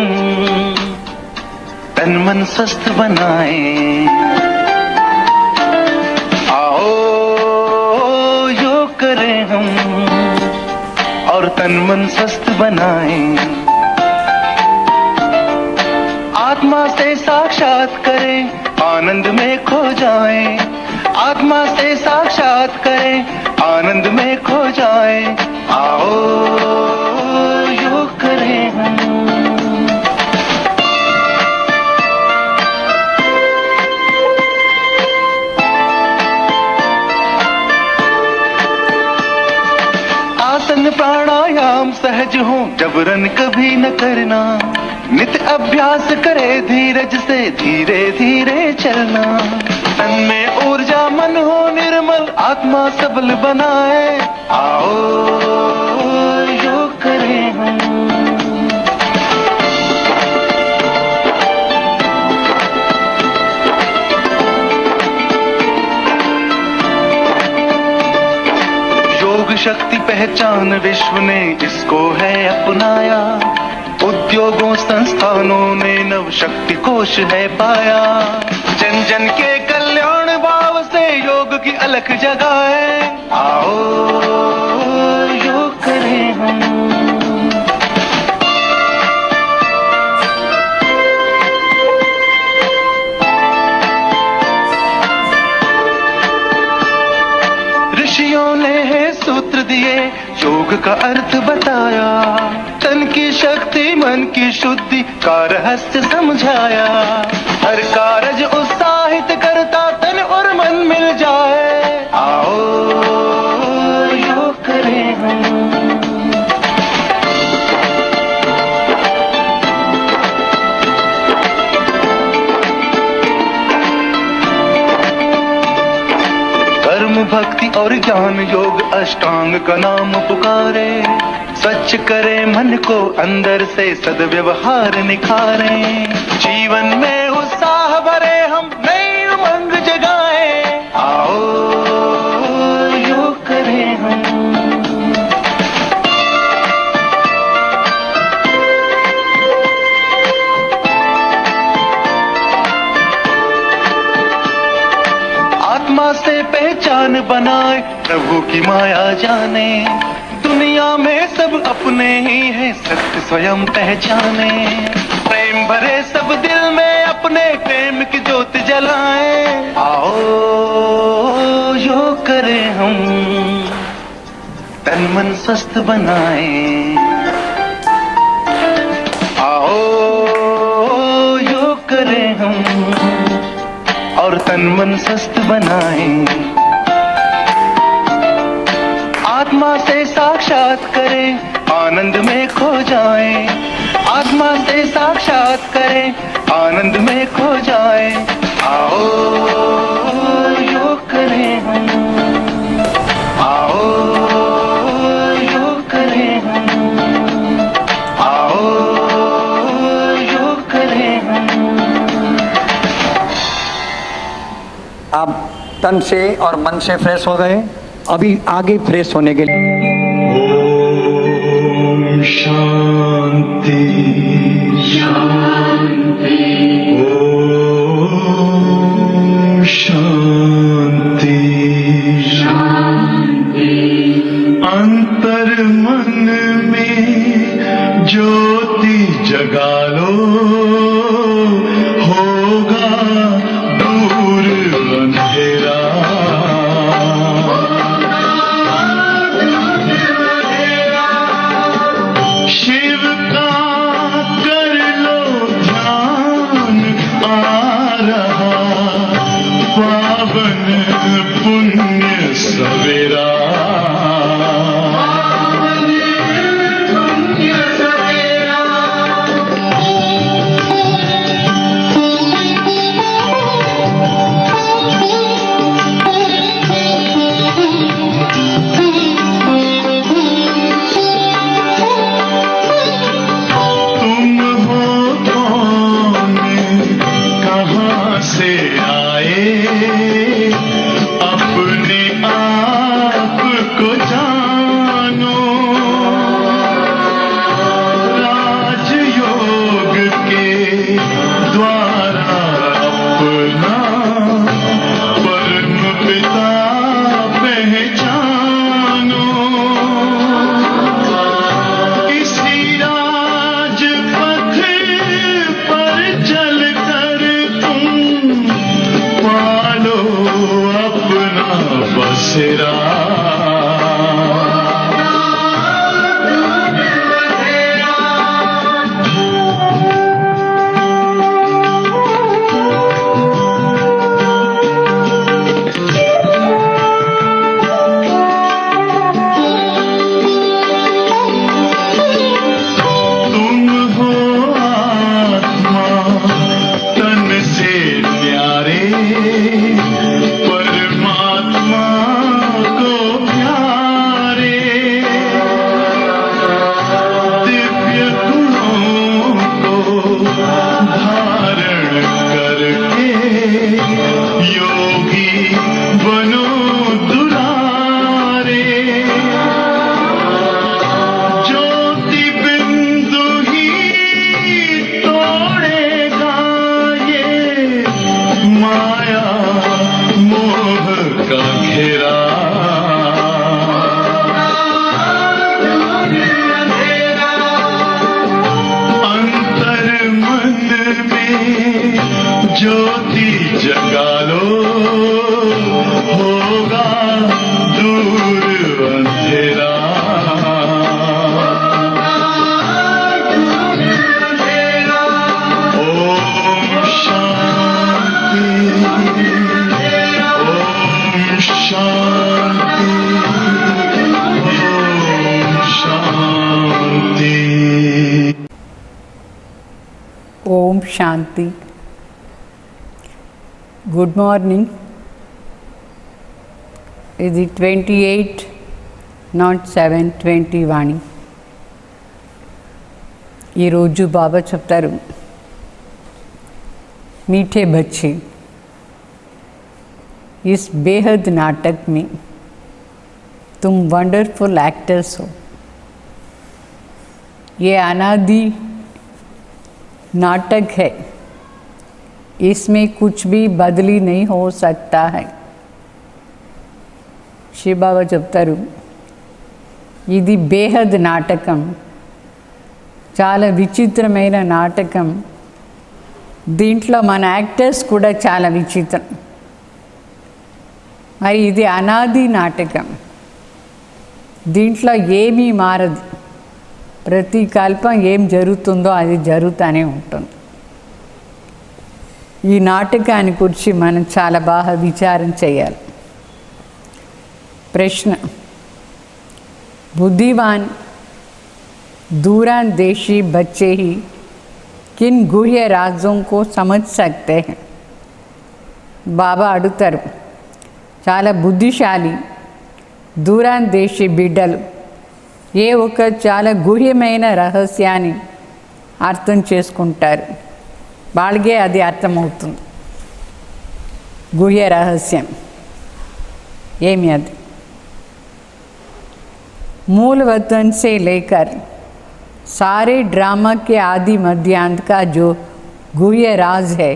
हम तन मन स्वस्थ बनाएं। आओ योग करें हम और तन मन स्वस्थ बनाएं। आत्मा से साक्षात करें, आनंद में खो जाएं। आत्मा से साक्षात करें, आनंद में खो जाएं। आओ योग करें हम। आसन प्राणायाम सहज हो, जबरन कभी न करना। नित्य अभ्यास करे धीरज से, धीरे धीरे चलना। तन में ऊर्जा, मन हो निर्मल, आत्मा सबल बनाए। आओ योग करें हम। योग शक्ति पहचान विश्व ने इसको है अपनाया। उद्योगों संस्थानों ने नव शक्ति कोश है पाया। जन जन के कल्याण भाव से योग की अलख जगाए। आओ योग करें हम। ऋषियों ने सूत्र दिए, योग का अर्थ बताया। तन की शक्ति, मन की शुद्धि का रहस्य समझाया। हर कारज उत्साहित करता, तन और मन मिल जाए। आओ योग करें हम। कर्म, भक्ति और ज्ञान योग अष्टांग का नाम पुकारे। स्वच्छ करे मन को अंदर से, सद्व्यवहार निखारे। जीवन में उत्साह भरे हम, नई उमंग जगाए। आओ योग करें हम। आत्मा से पहचान बनाए, प्रभु की माया जाने। दुनिया में सब अपने ही हैं, सत्य स्वयं पहचाने। प्रेम भरे सब दिल में, अपने प्रेम की ज्योत जलाएं। आओ योग करें हम, तन मन स्वस्थ बनाएं। आओ योग करें हम और तन मन स्वस्थ बनाएं। आत्मा से साक्षात करें, आनंद में खो जाएं। आत्मा से साक्षात करें, आनंद में खो जाएं। आओ योग करें हम। आओ योग करें हम। आओ योग करें हम। आप तन से और मन से फ्रेश हो गए। अभी आगे फ्रेश होने के लिए ओम शांति शांति, ओम शांति शांति। अंतर मन में ज्योति जगा लो, होगा दूर अंधेरा। शिव का कर लो ध्यान, आ रहा पावन पुण्य सवेरा। ज्योति जगा लो, होगा दूर अंधेरा। ओम शांति, ओम शांति, ओम शांति। ओम शांति। Good morning. ఇది 28/07/20 వాణి. ఈరోజు బాబా చెప్తారు, मीठे बच्चे, इस बेहद नाटक में तुम वंडरफुल एक्टर्स हो। ये अनादि नाटक है, इसमें कुछ भी बदली नहीं हो सकता है। श्री बाबा చెప్తారు, ఇది బేహద్ నాటకం, చాలా విచిత్రమైన నాటకం. దీంట్లో మన యాక్టర్స్ కూడా చాలా విచిత్రం. మరి ఇది అనాది నాటకం, దీంట్లో ఏమీ మారదు. ప్రతి కల్పం ఏం జరుగుతుందో అది జరుగుతూనే ఉంటుంది. ఈ నాటకాన్ని గురించి మనం చాలా బాగా విచారం చేయాలి. प्रश्न, बुद्धिमान दूरंदेशी बच्चे ही किन गुह्य राजों को समझ सकते हैं? బాబా అడుగుతారు, చాలా బుద్ధిశాలి దూరదేశీ బిడ్డలు ఏ ఒక చాలా గుహ్యమైన రహస్యాన్ని అర్థం చేసుకుంటారు. వాళ్ళకే అది అర్థమవుతుంది. గుహ్య రహస్యం ఏమి అది? मूल वतन से लेकर सारे ड्रामा के आदि मध्यांत का जो गुह्य राज है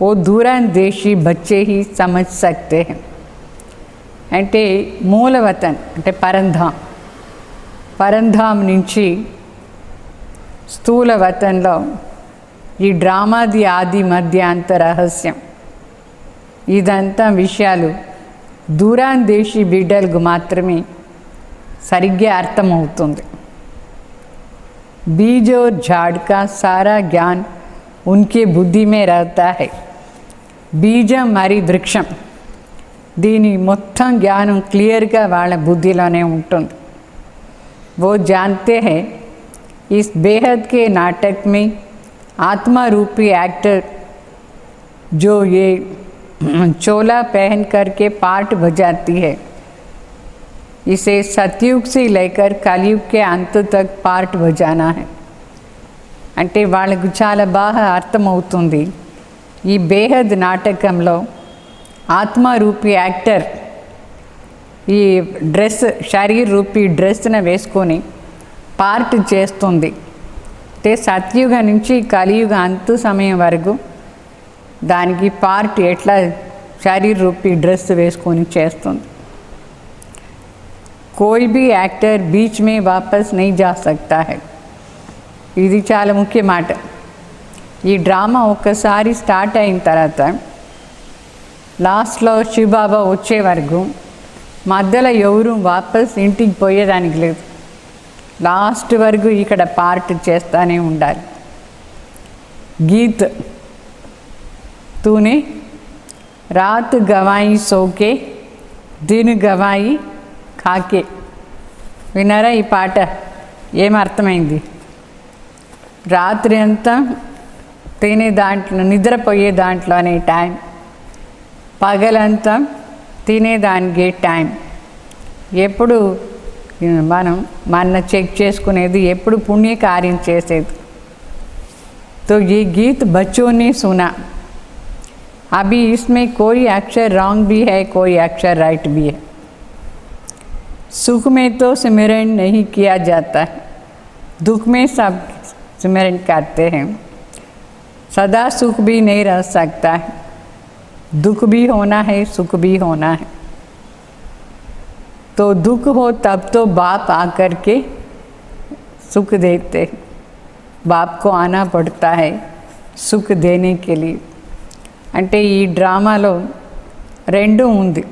वो दूरदेशी बच्चे ही समझ सकते हैं. అంటే మూలవతన్ అంటే పరంధాం నుంచి స్థూల వతంలో ఈ డ్రామాది ఆది మధ్యాంత రహస్యం ఇదంతా విషయాలు दूरदेशी బిడ్డలకు మాత్రమే సరిగ్గా అర్థమవుతుంది. बीज और झाड़ का सारा ज्ञान उनके बुद्धि में रहता है. బీజం మరి వృక్షం దీని మొత్తం జ్ఞానం క్లియర్గా వాళ్ళ బుద్ధిలోనే ఉంటుంది. वो जानते हैं इस बेहद के नाटक में आत्मा रूपी एक्टर जो ये चोला पहन करके पार्ट बजाती है, इसे सतयुग से लेकर कलयुग के अंत तक पार्ट बजाना है. అంటే వాళ్ళకు చాలా బాగా అర్థమవుతుంది. ఈ బేహద్ నాటకంలో ఆత్మరూపి యాక్టర్ ఈ డ్రెస్ శరీర రూపీ డ్రెస్ను వేసుకొని పార్ట్ చేస్తుంది. అంటే సత్యుగ నుంచి కలియుగ అంత సమయం వరకు దానికి పార్ట్ ఎట్లా శరీర రూపీ డ్రెస్ వేసుకొని చేస్తుంది. कोई भी एक्टर बीच में वापस नहीं जा सकता है. ఇది చాలా ముఖ్య మాట. ఈ డ్రామా ఒక్కసారి స్టార్ట్ అయిన తర్వాత లాస్ట్లో శివబాబా వచ్చే వరకు మధ్యలో ఎవరు వాపస్ ఇంటికి పోయేదానికి లేదు. లాస్ట్ వరకు ఇక్కడ పార్ట్ చేస్తూనే ఉండాలి. గీత్ తూనే రాత్ గవాయి సోకే దిన్ గవాయి కాకే. విన్నారా ఈ పాట? ఏమర్థమైంది? రాత్రి అంతా తినే దాంట్లో నిద్రపోయే దాంట్లోనే టైం, పగలంతా తినేదానికే టైం. ఎప్పుడు మనం మన చెక్ చేసుకునేది, ఎప్పుడు పుణ్యకార్యం చేసేది. तो ये गीत बच्चों ने सुना. अभी इसमें कोई अक्षर रॉन्ग भी है, कोई अक्षर राइट भी है. सुख में तो सिमरन नहीं किया जाता है, दुख में सब सिमरन करते हैं. सदा सुख भी नहीं रह सकता है, दुख भी होना है, सुख भी होना है. तो दुख हो तब तो बाप आकर के सुख देते हैं. बाप को आना पड़ता है सुख देने के लिए. అంటే ఈ డ్రామాలో రెండు ఉంది,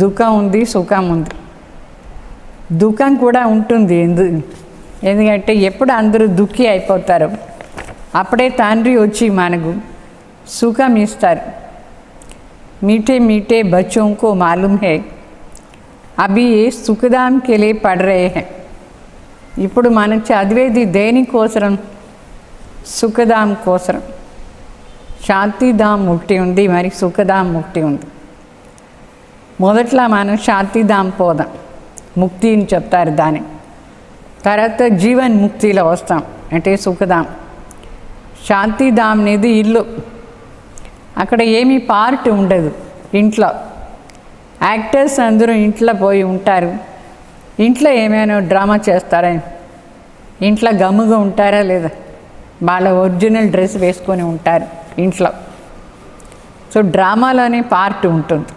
దుఃఖం ఉంది, సుఖం ఉంది. దుఃఖం కూడా ఉంటుంది, ఎందుకంటే ఎప్పుడు అందరూ దుఃఖి అయిపోతారు అప్పుడే తండ్రి వచ్చి మనకు సుఖం ఇస్తారు. मीठे मीठे बच्चों को मालूम है अभी ये सुखधाम के लिए पढ़ रहे हैं. ఇప్పుడు మనం చదివేది దేనికోసం? సుఖధాం కోసం. శాంతిధాం ఒకటి ఉంది, మరి సుఖధాం ఒకటి ఉంది. మొదట్లో మనం శాంతిధాం పోదాం, ముక్తి అని చెప్తారు దాన్ని. తర్వాత జీవన్ ముక్తిలో వస్తాం, అంటే సుఖధాం. శాంతిధాం అనేది ఇల్లు, అక్కడ ఏమీ పార్ట్ ఉండదు. ఇంట్లో యాక్టర్స్ అందరూ ఇంట్లో పోయి ఉంటారు. ఇంట్లో ఏమైనా డ్రామా చేస్తారా? ఇంట్లో గమ్ముగా ఉంటారా లేదా? వాళ్ళ ఒరిజినల్ డ్రెస్ వేసుకొని ఉంటారు ఇంట్లో. సో డ్రామాలోనే పార్ట్ ఉంటుంది.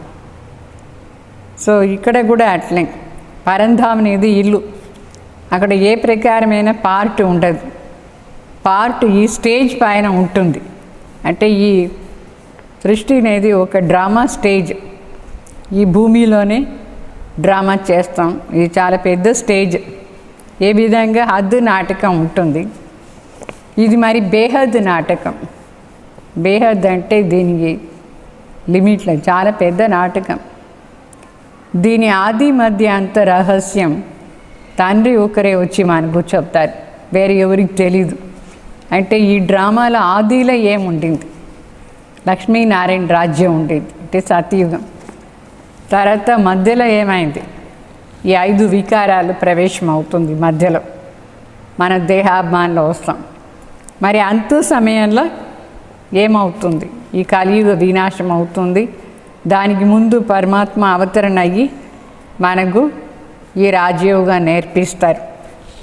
సో ఇక్కడ కూడా అట్లే పరంధాం అనేది ఇల్లు, అక్కడ ఏ ప్రకారమైన పార్ట్ ఉండదు. పార్ట్ ఈ స్టేజ్ పైన ఉంటుంది. అంటే ఈ సృష్టి అనేది ఒక డ్రామా స్టేజ్. ఈ భూమిలోనే డ్రామా చేస్తాం. ఇది చాలా పెద్ద స్టేజ్. ఏ విధంగా హద్దు నాటకం ఉంటుంది, ఇది మరి బేహద్ నాటకం. బేహద్ అంటే దీనికి లిమిట్లో చాలా పెద్ద నాటకం. దీని ఆది మధ్య అంత రహస్యం తండ్రి ఒకరే వచ్చి మనకు చెప్తారు, వేరే ఎవరికి తెలీదు. అంటే ఈ డ్రామాలో ఆదిలో ఏముండింది? లక్ష్మీనారాయణ రాజ్యం ఉండేది, అంటే సతయుగం. తర్వాత మధ్యలో ఏమైంది? ఈ 5 వికారాలు ప్రవేశం అవుతుంది మధ్యలో, మన దేహాభిమానంలో వస్తాం. మరి అంత సమయంలో ఏమవుతుంది? ఈ కలియుగ వినాశం అవుతుంది. దానికి ముందు పరమాత్మ అవతరణ అయ్యి మనకు ఈ రాజయోగా నేర్పిస్తారు.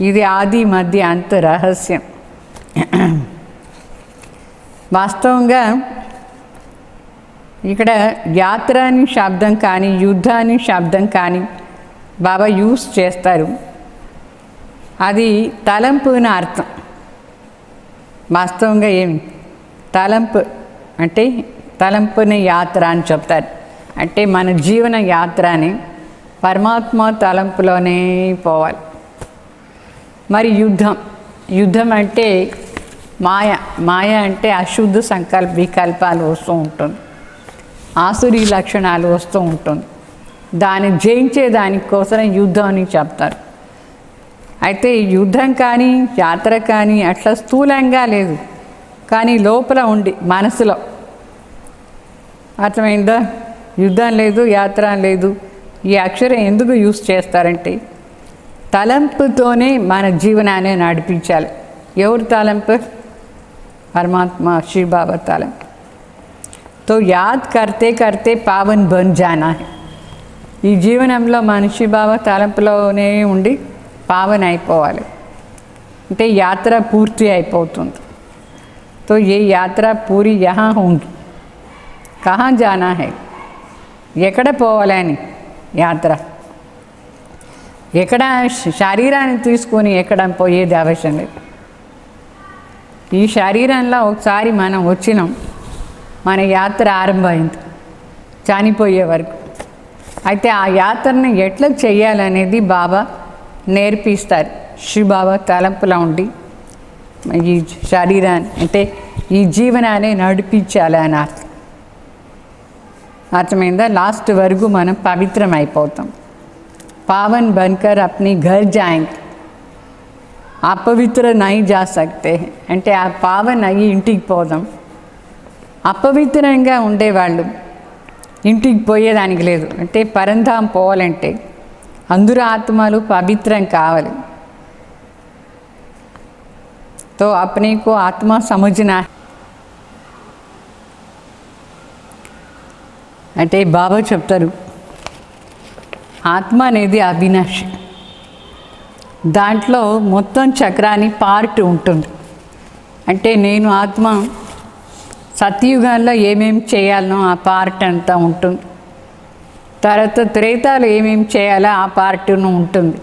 ఇది ఆది మధ్య అంత రహస్యం. వాస్తవంగా ఇక్కడ యాత్ర అని శబ్దం కానీ యుద్ధాన్ని శబ్దం కానీ బాబా యూస్ చేస్తారు. అది తలంపున అర్థం. వాస్తవంగా ఏమి తలంపు అంటే తలంపుని యాత్ర అని చెప్తారు. అంటే మన జీవన యాత్రని పరమాత్మ తలంపులోనే పోవాలి. మరి యుద్ధం అంటే మాయ అంటే అశుద్ధ వికల్పాలు వస్తూ ఉంటుంది, ఆసురీ లక్షణాలు వస్తూ ఉంటుంది. దాన్ని జయించే దానికోసం యుద్ధం అని చెప్తారు. అయితే యుద్ధం కానీ యాత్ర కానీ అట్లా స్థూలంగా లేదు, కానీ లోపల ఉండి మనసులో. అర్థమైందా? యుద్ధం లేదు, యాత్ర లేదు. ఈ అక్షరం ఎందుకు యూస్ చేస్తారంటే తలంపుతోనే మన జీవనాన్ని నడిపించాలి. ఎవరు తలంపు? పరమాత్మ శివ బాబా తలంపు. तो याद करते करते पावन बन जाना है. ఈ జీవనంలో మనిషి బాబా తలంపులోనే ఉండి పావన్ అయిపోవాలి. అంటే యాత్ర పూర్తి అయిపోతుంది. तो ये यात्रा पूरी यहाँ होंगी. कहाँ जाना है? ఎక్కడ పోవాలని యాత్ర? ఎక్కడ శరీరాన్ని తీసుకొని ఎక్కడ పోయేది అవసరం లేదు. ఈ శరీరంలో ఒకసారి మనం వచ్చినాం, మన యాత్ర ఆరంభమైంది చనిపోయే వరకు. అయితే ఆ యాత్రని ఎట్లా చేయాలనేది బాబా నేర్పిస్తారు. శివ బాబా తలంపులో ఉండి ఈ శరీరాన్ని అంటే ఈ జీవనాన్ని నడిపించాలి అని అర్థం. అర్థమైందా? లాస్ట్ వరకు మనం పవిత్రం అయిపోతాం. పావన్ బన్కర్ అప్ని ఘర్ జాయింగ్. అపవిత్ర నై జా సక్తే అంటే ఆ పావన్ అయ్యి ఇంటికి పోదాం. అపవిత్రంగా ఉండేవాళ్ళు ఇంటికి పోయేదానికి లేదు. అంటే పరంధాం పోవాలంటే అందరూ ఆత్మలు పవిత్రం కావాలి. తో అప్నే కో ఆత్మ సమझना. అంటే బాబా చెప్తారు ఆత్మ అనేది అవినాశి. దాంట్లో మొత్తం చక్రాన్ని పార్ట్ ఉంటుంది. అంటే నేను ఆత్మ సత్యుగాల్లో ఏమేమి చేయాలనో ఆ పార్ట్ అంతా ఉంటుంది. తర్వాత త్రేతాలు ఏమేమి చేయాలో ఆ పార్ట్ను ఉంటుంది.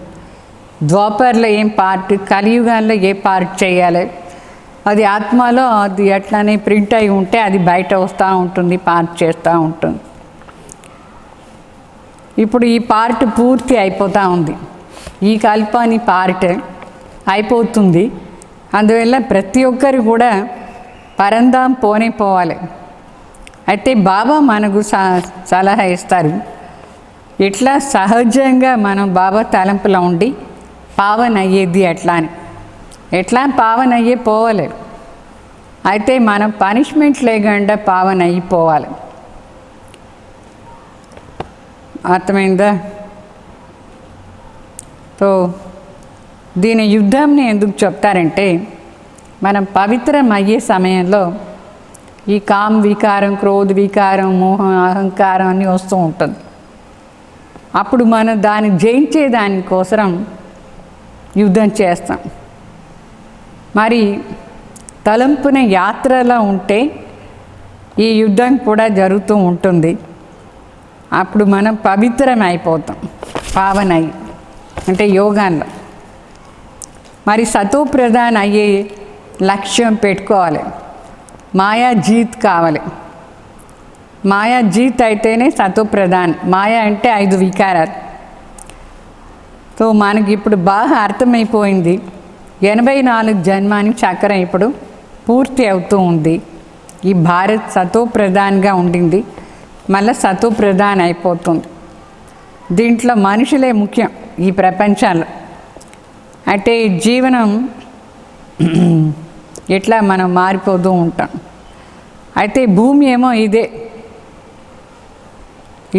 ద్వాపర్లో ఏం పార్ట్, కలియుగాల్లో ఏ పార్ట్ చేయాలి అది ఆత్మలో అది అట్లానే ప్రింట్ అయి ఉంటే అది బయట వస్తూ ఉంటుంది, పార్ట్ చేస్తూ ఉంటుంది. ఇప్పుడు ఈ పార్ట్ పూర్తి అయిపోతూ ఉంది, ఈ కల్పాని పార్ట్ అయిపోతుంది. అందువల్ల ప్రతి ఒక్కరు కూడా పరంధాం పోవాలి. అయితే బాబా మనకు సలహా ఇస్తారు, ఇట్లా సహజంగా మనం బాబా తలంపులో ఉండి పావన అయ్యేది ఎట్లా అని. ఎట్లా పావన అయ్యే పోవాలి. అయితే మనం పనిష్మెంట్ లేకుండా పావన అయిపోవాలి. అర్థమైందా? సో దీని యుద్ధంని ఎందుకు చెప్తారంటే, మనం పవిత్రం అయ్యే సమయంలో ఈ కామ వికారం, క్రోధ వికారం, మోహం, అహంకారం అన్నీ వస్తూ ఉంటుంది. అప్పుడు మనం దాన్ని జయించే దానికోసం యుద్ధం చేస్తాం. మరి తలంపున యాత్రలో ఉంటే ఈ యుద్ధం కూడా జరుగుతూ ఉంటుంది. అప్పుడు మనం పవిత్రం అయిపోతాం, పావనయ్యి అంటే యోగాల్లో. మరి సతో ప్రధాన అయ్యే లక్ష్యం పెట్టుకోవాలి. మాయా జీత్ కావాలి. మాయా జీత్ అయితేనే సతో ప్రధాన్. మాయా అంటే 5 వికారాలు. సో మనకి ఇప్పుడు బాగా అర్థమైపోయింది, 84 జన్మాని చక్రం ఇప్పుడు పూర్తి అవుతూ ఉంది. ఈ భారత్ సతో ప్రధాన్గా ఉండింది, మళ్ళీ సతో ప్రధాన్ అయిపోతుంది. దీంట్లో మనుషులే ముఖ్యం ఈ ప్రపంచంలో. అంటే ఈ జీవనం ఎట్లా మనం మారిపోతూ ఉంటాం. అయితే భూమి ఏమో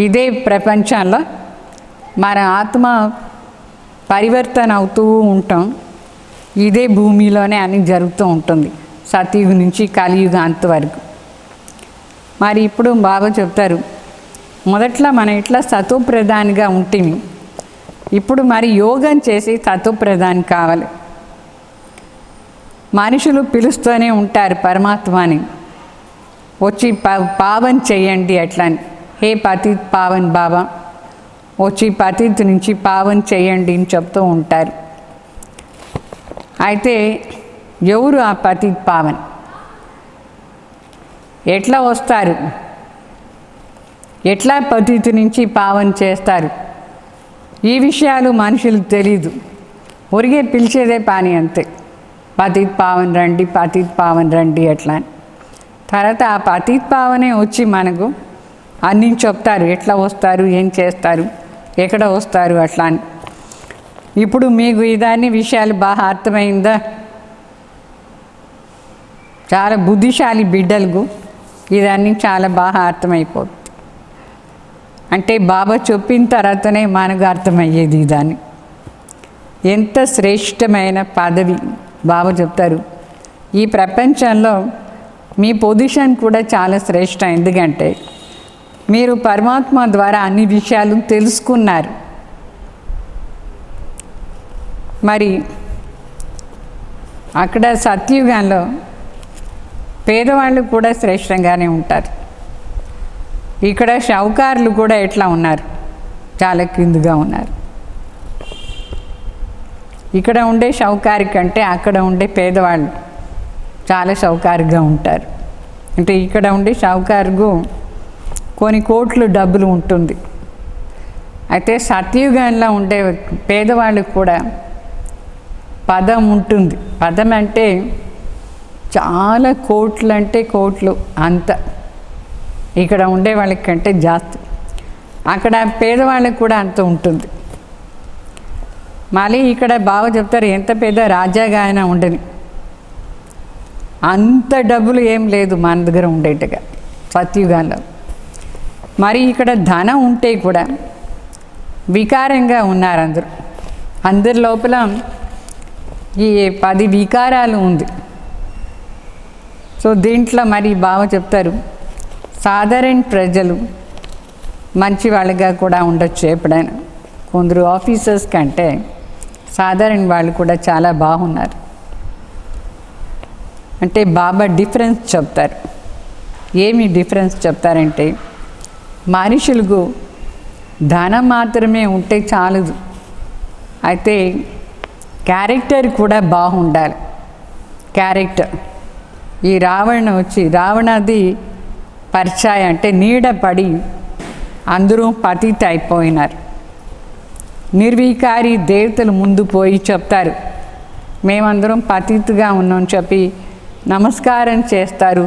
ఇదే ప్రపంచంలో మన ఆత్మ పరివర్తన అవుతూ ఉంటాం. ఇదే భూమిలోనే అన్నీ జరుగుతూ ఉంటుంది, సతయుగం నుంచి కలియుగం అంతవరకు. మరి ఇప్పుడు బాబా చెప్తారు, మొదట్లో మనం ఇట్లా సతో ప్రధానిగా ఉంటుంది, ఇప్పుడు మరి యోగం చేసి సతో ప్రధాని కావాలి. మనుషులు పిలుస్తూనే ఉంటారు పరమాత్మని, వచ్చి పావన్ చేయండి అట్లని. హే పతిత్ పావన్ బాబా, వచ్చి పతిత్ నుంచి పావన్ చేయండి అని చెప్తూ ఉంటారు. అయితే ఎవరు ఆ పతిత్ పావన్? ఎట్లా వస్తారు? ఎట్లా పతిత్ నుంచి పావన్ చేస్తారు? ఈ విషయాలు మనుషులకు తెలీదు. ఒరిగే పిలిచేదే పాని అంతే, పతిత్ పావన్ రండి, పతిత్ పావన్ రండి అట్లా అని. తర్వాత ఆ పతిత్ పావనే వచ్చి మనకు అన్నీ చెప్తారు, ఎట్లా వస్తారు, ఏం చేస్తారు, ఎక్కడ వస్తారు అట్లా అని. ఇప్పుడు మీకు ఇదాన్ని విషయాలు బాగా అర్థమైందా? చాలా బుద్ధిశాలి బిడ్డలకు ఇదన్నీ చాలా బాగా అర్థమైపోతుంది. అంటే బాబా చెప్పిన తర్వాతనే మనకు అర్థమయ్యేది దాన్ని. ఎంత శ్రేష్టమైన పదవి బాబా చెప్తారు. ఈ ప్రపంచంలో మీ పొజిషన్ కూడా చాలా శ్రేష్టం. ఎందుకంటే మీరు పరమాత్మ ద్వారా అన్ని విషయాలు తెలుసుకున్నారు. మరి అక్కడ సత్యుగంలో పేదవాళ్ళు కూడా శ్రేష్టంగానే ఉంటారు. ఇక్కడ షౌకారులు కూడా ఎట్లా ఉన్నారు? చాలా కిందుగా ఉన్నారు. ఇక్కడ ఉండే షౌకారి కంటే అక్కడ ఉండే పేదవాళ్ళు చాలా షౌకారుగా ఉంటారు. అంటే ఇక్కడ ఉండే షౌకారుకు కొన్ని కోట్లు డబ్బులు ఉంటుంది. అయితే సత్యుగంలో ఉండే పేదవాళ్ళకు కూడా పదం ఉంటుంది. పదం అంటే చాలా కోట్లు, అంటే కోట్లు అంత. ఇక్కడ ఉండే వాళ్ళకి కంటే జాస్తి. అక్కడ పేదవాళ్ళకి కూడా అంత ఉంటుంది. మళ్ళీ ఇక్కడ బాగా చెప్తారు, ఎంత పెద్ద రాజాగా అయినా ఉండని అంత డబ్బులు ఏం లేదు మన దగ్గర ఉండేట్టుగా సత్యుగంలో. మరి ఇక్కడ ధనం ఉంటే కూడా వికారంగా ఉన్నారు అందరూ. అందరి లోపల ఈ 10 వికారాలు ఉంది. సో దీంట్లో మరి బాగా చెప్తారు, సాధారణ ప్రజలు మంచి వాళ్ళగా కూడా ఉండొచ్చు ఎప్పుడైనా. కొందరు ఆఫీసర్స్ కంటే సాధారణ వాళ్ళు కూడా చాలా బాగున్నారు. అంటే బాబా డిఫరెన్స్ చెప్తారు. ఏమి డిఫరెన్స్ చెప్తారంటే, మనుషులకు ధనం మాత్రమే ఉంటే చాలదు, అయితే క్యారెక్టర్ కూడా బాగుండాలి. క్యారెక్టర్ ఈ రావణ వచ్చి రావణది పరిచయ అంటే నీడ పడి అందరూ పతిత అయిపోయినారు. నిర్వికారి దేవతలు ముందు పోయి చెప్తారు, మేమందరం పతితుగా ఉన్నాం చెప్పి నమస్కారం చేస్తారు.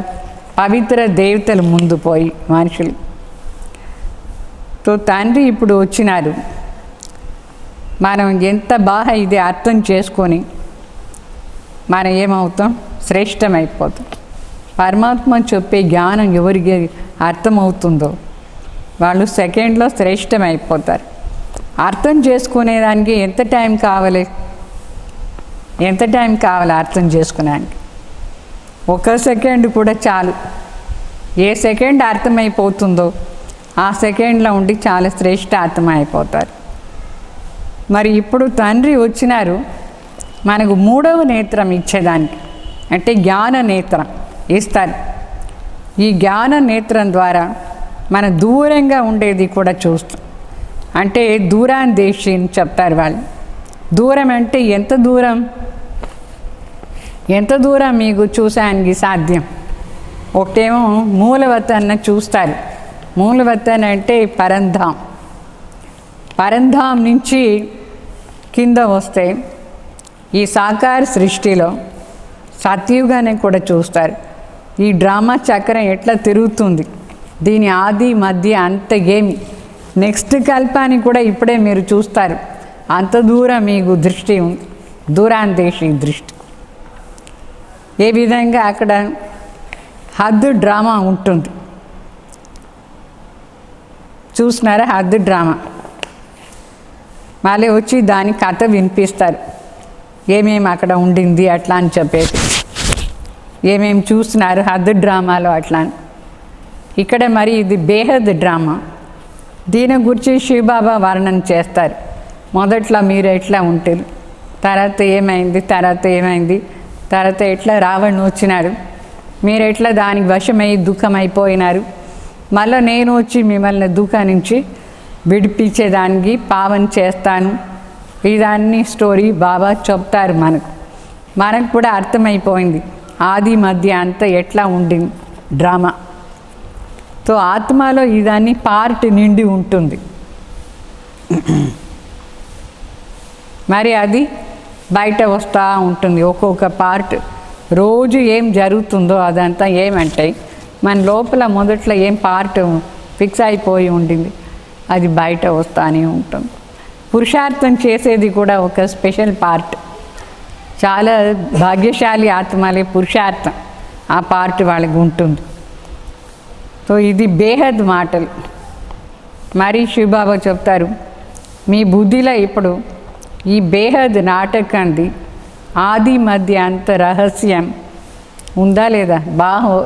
పవిత్ర దేవతలు ముందు పోయి మనుషులు. తో తండ్రి ఇప్పుడు వచ్చినారు. మనం ఎంత బాగా ఇది అర్థం చేసుకొని మనం ఏమవుతాం, శ్రేష్టమైపోతాం. పరమాత్మ చెప్పే జ్ఞానం ఎవరికి అర్థమవుతుందో వాళ్ళు సెకండ్లో శ్రేష్టమైపోతారు. అర్థం చేసుకునేదానికి ఎంత టైం కావాలి అర్థం చేసుకునేదానికి? 1 సెకండ్ కూడా చాలు. ఏ సెకండ్ అర్థమైపోతుందో ఆ సెకండ్లో ఉండి చాలా శ్రేష్ట అర్థమైపోతారు. మరి ఇప్పుడు తండ్రి వచ్చినారు మనకు 3వ నేత్రం ఇచ్చేదానికి, అంటే జ్ఞాన నేత్రం ఇస్తారు. ఈ జ్ఞాన నేత్రం ద్వారా మన దూరంగా ఉండేది కూడా చూస్తాం. అంటే దూరాందేశి అని చెప్తారు వాళ్ళు. దూరం అంటే ఎంత దూరం మీకు చూసానికి సాధ్యం? ఒకటేమో మూలవతన్న చూస్తారు. మూలవతన్ అంటే పరంధాం నుంచి కింద వస్తే ఈ సాకార సృష్టిలో సత్యుగానే కూడా చూస్తారు. ఈ డ్రామా చక్రం ఎట్లా తిరుగుతుంది, దీని ఆది మధ్య అంత ఏమి, నెక్స్ట్ కల్పాన్ని కూడా ఇప్పుడే మీరు చూస్తారు. అంత దూరం మీకు దృష్టి ఉంది, దూరాందేశి దృష్టి. ఏ విధంగా అక్కడ హద్దు డ్రామా ఉంటుంది చూసినారా? హద్దు డ్రామా మళ్ళీ వచ్చి దాని కథ వినిపిస్తారు. ఏమేమి అక్కడ ఉండింది అట్లా అని చెప్పేసి, ఏమేమి చూస్తున్నారు హద్దు డ్రామాలో అట్లా అని. ఇక్కడ మరి ఇది బేహద్ డ్రామా. దీని గురించి శివబాబా వర్ణన చేస్తారు. మొదట్లో మీరు ఎట్లా ఉంటారు, తర్వాత ఏమైంది, తర్వాత ఎట్లా రావణ్ వచ్చినారు, మీరు ఎట్లా దానికి వశమై దుఃఖమైపోయినారు, మళ్ళీ నేను వచ్చి మిమ్మల్ని దుఃఖం నుంచి విడిపించేదానికి పావన చేస్తాను. ఇదన్నీ స్టోరీ బాబా చెప్తారు మనకు కూడా అర్థమైపోయింది ఆది మధ్య అంతా ఎట్లా ఉండింది డ్రామా. తో ఆత్మలో ఇదన్నీ పార్ట్ నిండి ఉంటుంది. మరి అది బయట వస్తూ ఉంటుంది ఒక్కొక్క పార్ట్. రోజు ఏం జరుగుతుందో అదంతా ఏమంటే మన లోపల మొదట్లో ఏం పార్ట్ ఫిక్స్ అయిపోయి ఉండింది అది బయట వస్తూనే ఉంటుంది. పురుషార్థం చేసేది కూడా ఒక స్పెషల్ పార్ట్. చాలా భాగ్యశాలి ఆత్మలే పురుషార్థం ఆ పార్ట్ వాళ్ళకి ఉంటుంది. సో ఇది బేహద్ మాటలు. మరి శివబాబా చెప్తారు, మీ బుద్ధిలో ఇప్పుడు ఈ బేహద్ నాటకంది ఆది మధ్య అంత రహస్యం ఉందా లేదా బాగా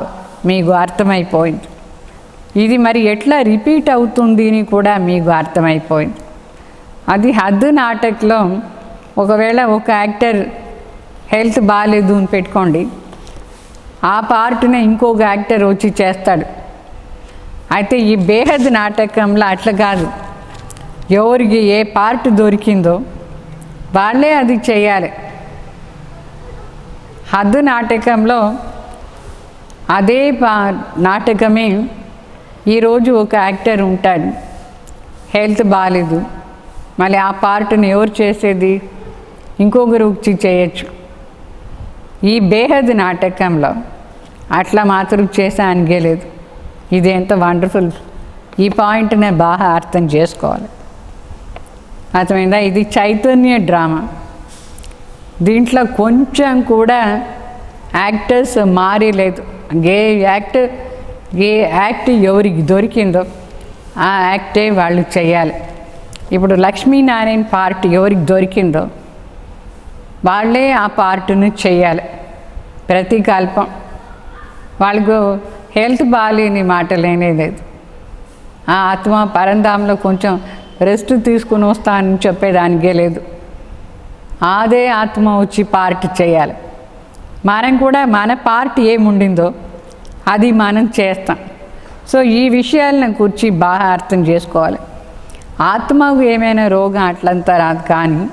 మీకు అర్థమైపోయింది. ఇది మరి ఎట్లా రిపీట్ అవుతుంది అని కూడా మీకు అర్థమైపోయింది. అది హద్దు నాటకంలో ఒకవేళ ఒక యాక్టర్ హెల్త్ బాగాలేదు అని పెట్టుకోండి, ఆ పార్ట్ని ఇంకొక యాక్టర్ వచ్చి చేస్తాడు. అయితే ఈ బేహద్ నాటకంలో అట్లా కాదు, ఎవరికి ఏ పార్ట్ దొరికిందో వాళ్ళే అది చేయాలి. హద్దు నాటకంలో అదే నాటకమే ఈరోజు ఒక యాక్టర్ ఉంటాడు, హెల్త్ బాగాలేదు, మళ్ళీ ఆ పార్ట్ని ఎవరు చేసేది, ఇంకొకరు వచ్చి చేయొచ్చు. ఈ బేహద్ నాటకంలో అట్లా మాత్రం చేసానికే లేదు. ఇది ఎంత వండర్ఫుల్. ఈ పాయింట్నే బాగా అర్థం చేసుకోవాలి. అర్థమైందా? ఇది చైతన్య డ్రామా. దీంట్లో కొంచెం కూడా యాక్టర్స్ మారలేదు. ఏ యాక్ట్ ఎవరికి దొరికిందో ఆ యాక్టే వాళ్ళు చేయాలి. ఇప్పుడు లక్ష్మీనారాయణ పార్ట్ ఎవరికి దొరికిందో వాళ్ళే ఆ పార్ట్ను చేయాలి. ప్రతి కల్పం వాళ్ళకు హెల్త్ బాగాలేని మాట లేనే లేదు. ఆ ఆత్మ పరంధాంలో కొంచెం రెస్ట్ తీసుకుని వస్తానని చెప్పేదానికే లేదు. అదే ఆత్మ వచ్చి పార్ట్ చేయాలి. మనం కూడా మన పార్ట్ ఏముండిందో అది మనం చేస్తాం. సో ఈ విషయాలను గురించి బాగా అర్థం చేసుకోవాలి. ఆత్మకు ఏమైనా రోగం అట్లంతా రాదు, కానీ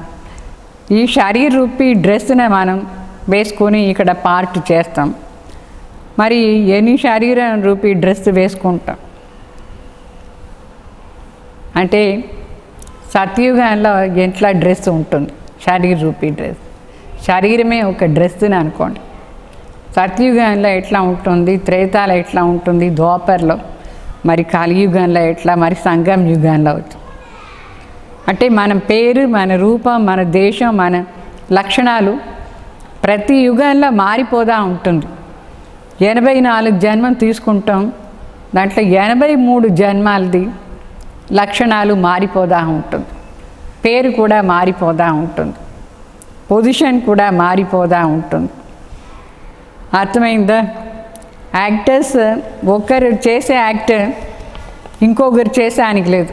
ఈ శరీర రూపీ డ్రెస్ని మనం వేసుకొని ఇక్కడ పార్ట్ చేస్తాం. మరి ఎన్ని శరీరం రూపీ డ్రెస్ వేసుకుంటాం? అంటే సత్యుగంలో ఎట్లా డ్రెస్ ఉంటుంది? శరీర రూపీ డ్రెస్. శరీరమే ఒక డ్రెస్ అని అనుకోండి. సత్యుగంలో ఎట్లా ఉంటుంది, త్రేతాలో ఎట్లా ఉంటుంది, ద్వాపర్లో, మరి కలియుగంలో ఎట్లా, మరి సంగం యుగంలో అవుతుంది. అంటే మన పేరు, మన రూపం, మన దేశం, మన లక్షణాలు ప్రతి యుగంలో మారిపోతూ ఉంటుంది. 84 జన్మం తీసుకుంటాం, దాంట్లో 83 జన్మాలది లక్షణాలు మారిపోతూ ఉంటుంది. పేరు కూడా మారిపోతూ ఉంటుంది, పొజిషన్ కూడా మారిపోతూ ఉంటుంది. అర్థమైందా? యాక్టర్స్ ఒకరు చేసే యాక్ట్ ఇంకొకరు చేసేదానికి లేదు.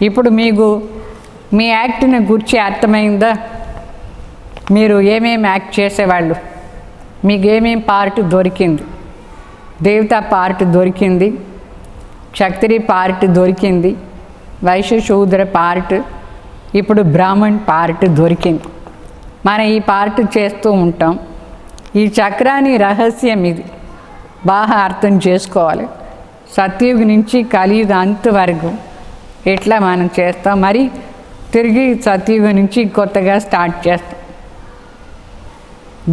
ఇప్పుడు మీకు మీ యాక్ట్ని గురించి అర్థమైందా? మీరు ఏమేమి యాక్ట్ చేసేవాళ్ళు, మీకు ఏమేమి పార్ట్ దొరికింది? దేవతా పార్ట్ దొరికింది, క్షత్రియ పార్ట్ దొరికింది, వైశ్య శూద్ర పార్ట్, ఇప్పుడు బ్రాహ్మణ్ పార్ట్ దొరికింది. మనం ఈ పార్ట్ చేస్తూ ఉంటాం. ఈ చక్రాన్ని రహస్యం ఇది బాగా అర్థం చేసుకోవాలి. సత్యుగ నుంచి కలియుగ అంతవరకు ఎట్లా మనం చేస్తాం, మరి తిరిగి సత్యుగ నుంచి కొత్తగా స్టార్ట్ చేస్తాం.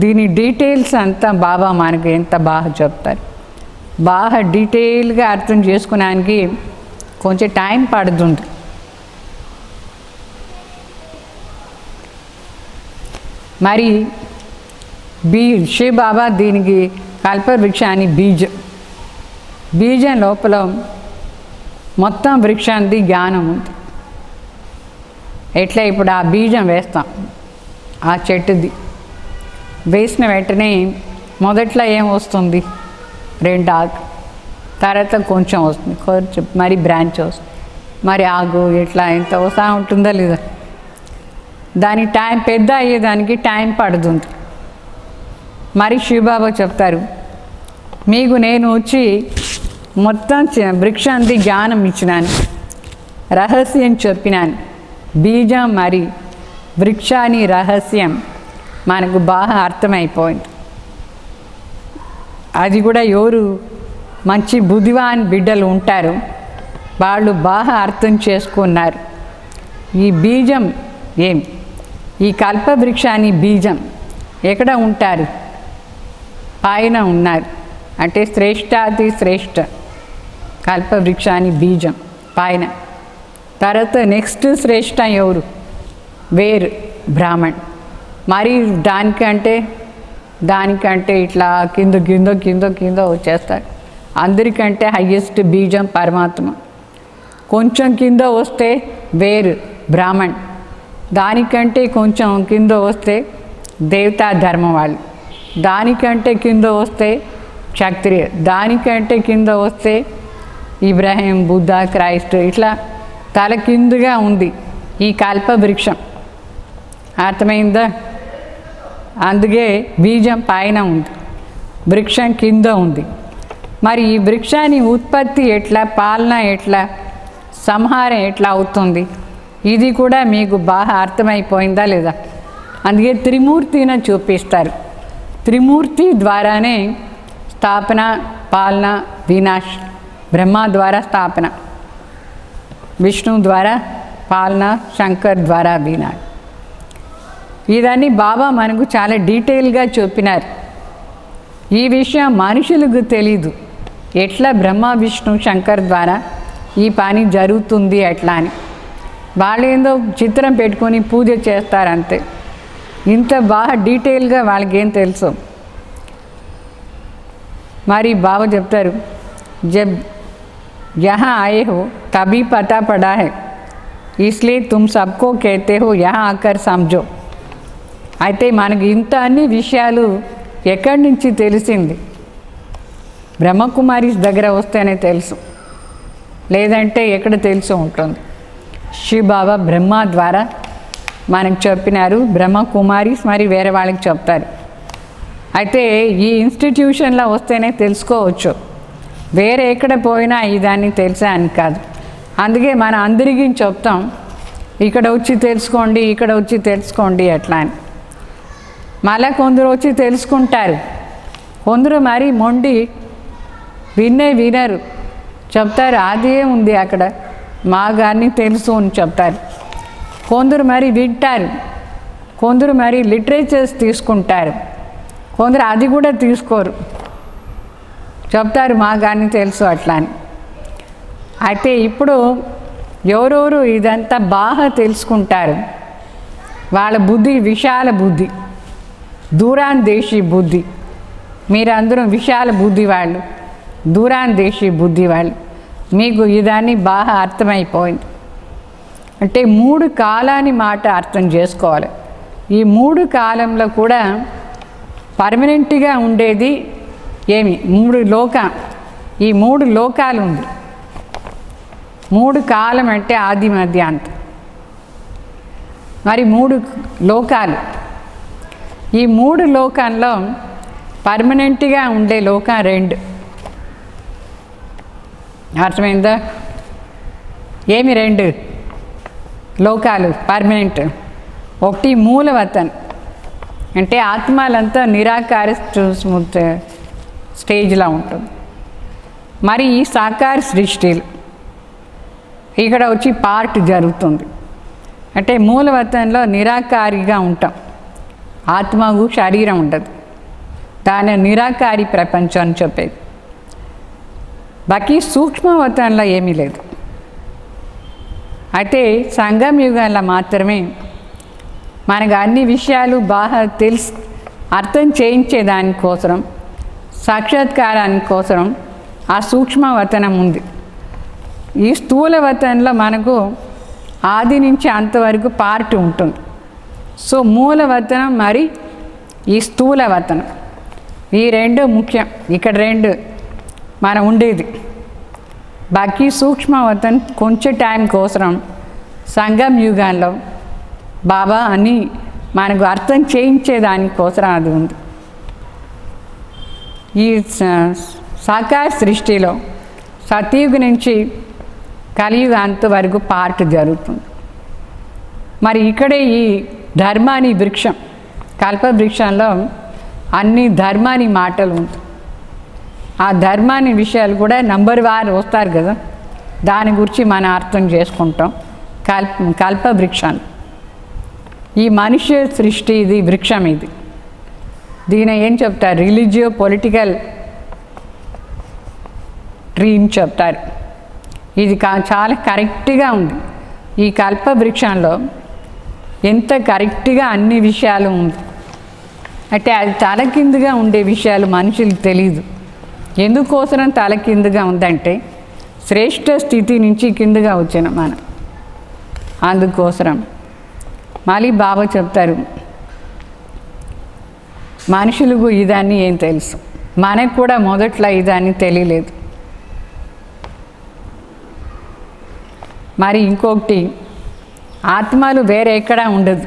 దీని డీటెయిల్స్ అంతా బాబా మనకు ఎంత బాగా చెప్తారు. బాగా డీటెయిల్గా అర్థం చేసుకోవడానికి కొంచెం టైం పడుతుంది. మరి శివ బాబా దీనికి కల్పవృక్షాన్ని బీజం లోపల మొత్తం వృక్షానికి జ్ఞానం ఉంది. ఎట్లా ఇప్పుడు ఆ బీజం వేస్తాం, ఆ చెట్టుది వేసిన వెంటనే మొదట్లో ఏం వస్తుంది? 2 ఆకు, తర్వాత కొంచెం వస్తుంది, కొంచెం మరి బ్రాంచ్ వస్తుంది, మరి ఆకు, ఇట్లా ఎంత వస్తూ ఉంటుందా లేదా? దాని టైం పెద్ద అయ్యేదానికి టైం పడుతుంది. మరి శివబాబా చెప్తారు, మీకు నేను వచ్చి మొత్తం వృక్షానికి జ్ఞానం ఇచ్చినాను, రహస్యం చెప్పినాను. బీజం మరి వృక్షాన్ని రహస్యం మనకు బాగా అర్థమైపోయింది. అది కూడా ఎవరు మంచి బుద్ధివాన్ బిడ్డలు ఉంటారు, వాళ్ళు బాగా అర్థం చేసుకున్నారు. ఈ బీజం ఏం? ఈ కల్పవృక్షాన్ని బీజం ఎక్కడ ఉంటారు? పైన ఉన్నారు. అంటే శ్రేష్టాతి శ్రేష్ఠ కల్పవృక్షాన్ని బీజం పైన. తర్వాత నెక్స్ట్ శ్రేష్ఠ ఎవరు? వేరు బ్రాహ్మణ్. మరి దానికంటే ఇట్లా కింద వచ్చేస్తారు. అందరికంటే హయ్యెస్ట్ బీజం పరమాత్మ. కొంచెం కింద వస్తే వేరు బ్రాహ్మణ్, దానికంటే కొంచెం కింద వస్తే దేవతా ధర్మం వాళ్ళు, దానికంటే కింద వస్తే క్షత్రియ, దానికంటే కింద వస్తే ఇబ్రాహీం, బుద్ధ, క్రైస్ట్. ఇట్లా తల కిందుగా ఉంది ఈ కల్పవృక్షం. అర్థమైందా? అందుకే బీజం పైన ఉంది, వృక్షం కింద ఉంది. మరి ఈ వృక్షాన్ని ఉత్పత్తి ఎట్లా, పాలన ఎట్లా, సంహారం ఎట్లా అవుతుంది, ఇది కూడా మీకు బాగా అర్థమైపోయిందా లేదా? అందుకే త్రిమూర్తిని చూపిస్తారు. త్రిమూర్తి ద్వారానే స్థాపన, పాలన, వినాశ్. బ్రహ్మ ద్వారా స్థాపన, విష్ణు ద్వారా పాలన, శంకర్ ద్వారా వినాశ్. ఇదన్నీ బాబా మనకు చాలా డీటెయిల్గా చెప్పినారు. ఈ విషయం మనుషులకు తెలీదు, ఎట్లా బ్రహ్మ, విష్ణు, శంకర్ ద్వారా ఈ పని జరుగుతుంది ఎట్లా అని. వాళ్ళు ఏందో చిత్రం పెట్టుకొని పూజ చేస్తారంతే. ఇంత బాగా డీటెయిల్గా వాళ్ళకి ఏం తెలుసు. మరి బాబా చెప్తారు, జబ్ యహా ఆయే హో తభీ పతా పడా హై, ఇస్లియే తుమ్ సబ్కో కేతే హో యహా ఆకర్ సమझो. అయితే మనకు ఇంత అన్ని విషయాలు ఎక్కడి నుంచి తెలిసింది? బ్రహ్మకుమారీస్ దగ్గర వస్తేనే తెలుసు, లేదంటే ఎక్కడ తెలిసి ఉంటుంది? శివ బాబా బ్రహ్మ ద్వారా మనకు చెప్పినారు, బ్రహ్మకుమారీస్ మరి వేరే వాళ్ళకి చెప్తారు. అయితే ఈ ఇన్స్టిట్యూషన్లో వస్తేనే తెలుసుకోవచ్చు, వేరే ఎక్కడ పోయినా ఇదాన్ని తెలిసా అని కాదు. అందుకే మనం అందరికీ చెప్తాం, ఇక్కడ వచ్చి తెలుసుకోండి, ఇక్కడ వచ్చి తెలుసుకోండి ఎట్లా అని. మళ్ళీ కొందరు వచ్చి తెలుసుకుంటారు, కొందరు మరి మొండి వినరు, చెప్తారు అదే ఉంది అక్కడ మాకు అన్నీ తెలుసు అని చెప్తారు. కొందరు మరి వింటారు, కొందరు మరి లిటరేచర్స్ తీసుకుంటారు, కొందరు అది కూడా తీసుకోరు, చెప్తారు మాకు అన్నీ తెలుసు అట్లా అని. అయితే ఇప్పుడు ఎవరెవరు ఇదంతా బాగా తెలుసుకుంటారు, వాళ్ళ బుద్ధి విశాల బుద్ధి, దూరాందేశీ బుద్ధి. మీరందరూ విశాల బుద్ధి వాళ్ళు, దూరాందేశీ బుద్ధి వాళ్ళు. మీకు ఇదాన్ని బాగా అర్థమైపోయింది. అంటే 3 కాలాన్ని మాట అర్థం చేసుకోవాలి. ఈ 3 కాలంలో కూడా పర్మనెంట్గా ఉండేది ఏమి? 3 ఈ 3 లోకాలు ఉంది. 3 కాలం అంటే ఆది మధ్య అంతం. మరి 3 లోకాలు, ఈ 3 లోకాల్లో పర్మనెంట్గా ఉండే లోకం 2. అర్థమైందా? ఏమి 2 లోకాలు పర్మనెంట్? ఒకటి మూలవతన్, అంటే ఆత్మలంతా నిరాకార స్టేజ్లో ఉంటుంది. మరి ఈ సాకార సృష్టిలు ఇక్కడ వచ్చి పార్ట్ జరుగుతుంది. అంటే మూలవతంలో నిరాకారిగా ఉంటాం, ఆత్మకు శరీరం ఉండదు, దాని నిరాకారి ప్రపంచం అని చెప్పేది. బాకీ సూక్ష్మవతంలో ఏమీ లేదు. అయితే సంగం యుగంలో మాత్రమే మనకు అన్ని విషయాలు బాగా అర్థం చేయించేదానికోసం, సాక్షాత్కారానికోసం ఆ సూక్ష్మవతనం ఉంది. ఈ స్థూలవతనంలో మనకు ఆది నుంచి అంతవరకు పార్ట్ ఉంటుంది. సో మూలవతనం మరి ఈ స్థూలవతనం, ఈ 2 ముఖ్యం. ఇక్కడ 2 మనం ఉండేది. బాకీ సూక్ష్మవతనం కొంచెం టైం కోసం సంగం యుగాల్లో బాబా అని మనకు అర్థం చేయించేదానికోసం అది ఉంది. ఈ సాకార సృష్టిలో సతయుగ నుంచి కలియుగ అంతవరకు పార్ట్ జరుగుతుంది. మరి ఇక్కడే ఈ ధర్మాని వృక్షం, కల్పవృక్షంలో అన్ని ధర్మాని మాటలు ఉంటాయి. ఆ ధర్మాని విషయాలు కూడా నంబర్ 1 వస్తారు కదా, దాని గురించి మనం అర్థం చేసుకుంటాం. కల్పవృక్షాలు ఈ మనుష్య సృష్టి, ఇది వృక్షం, ఇది దీని ఏం చెప్తారు? రిలీజియో పొలిటికల్ ట్రీ అని చెప్తారు. ఇది చాలా కరెక్ట్గా ఉంది. ఈ కల్పవృక్షంలో ఎంత కరెక్ట్గా అన్ని విషయాలు ఉంది. అంటే అది తల కిందుగా ఉండే విషయాలు మనుషులకు తెలీదు. ఎందుకోసం తల కిందుగా ఉందంటే శ్రేష్ఠ స్థితి నుంచి కిందుగా వచ్చిన మనం, అందుకోసం. మళ్ళీ బాబా చెప్తారు, మనుషులకు ఇదాన్ని ఏం తెలుసు, మనకు కూడా మొదట్లో ఇదాన్ని తెలియలేదు. మరి ఇంకొకటి, ఆత్మలు వేరే ఎక్కడా ఉండదు,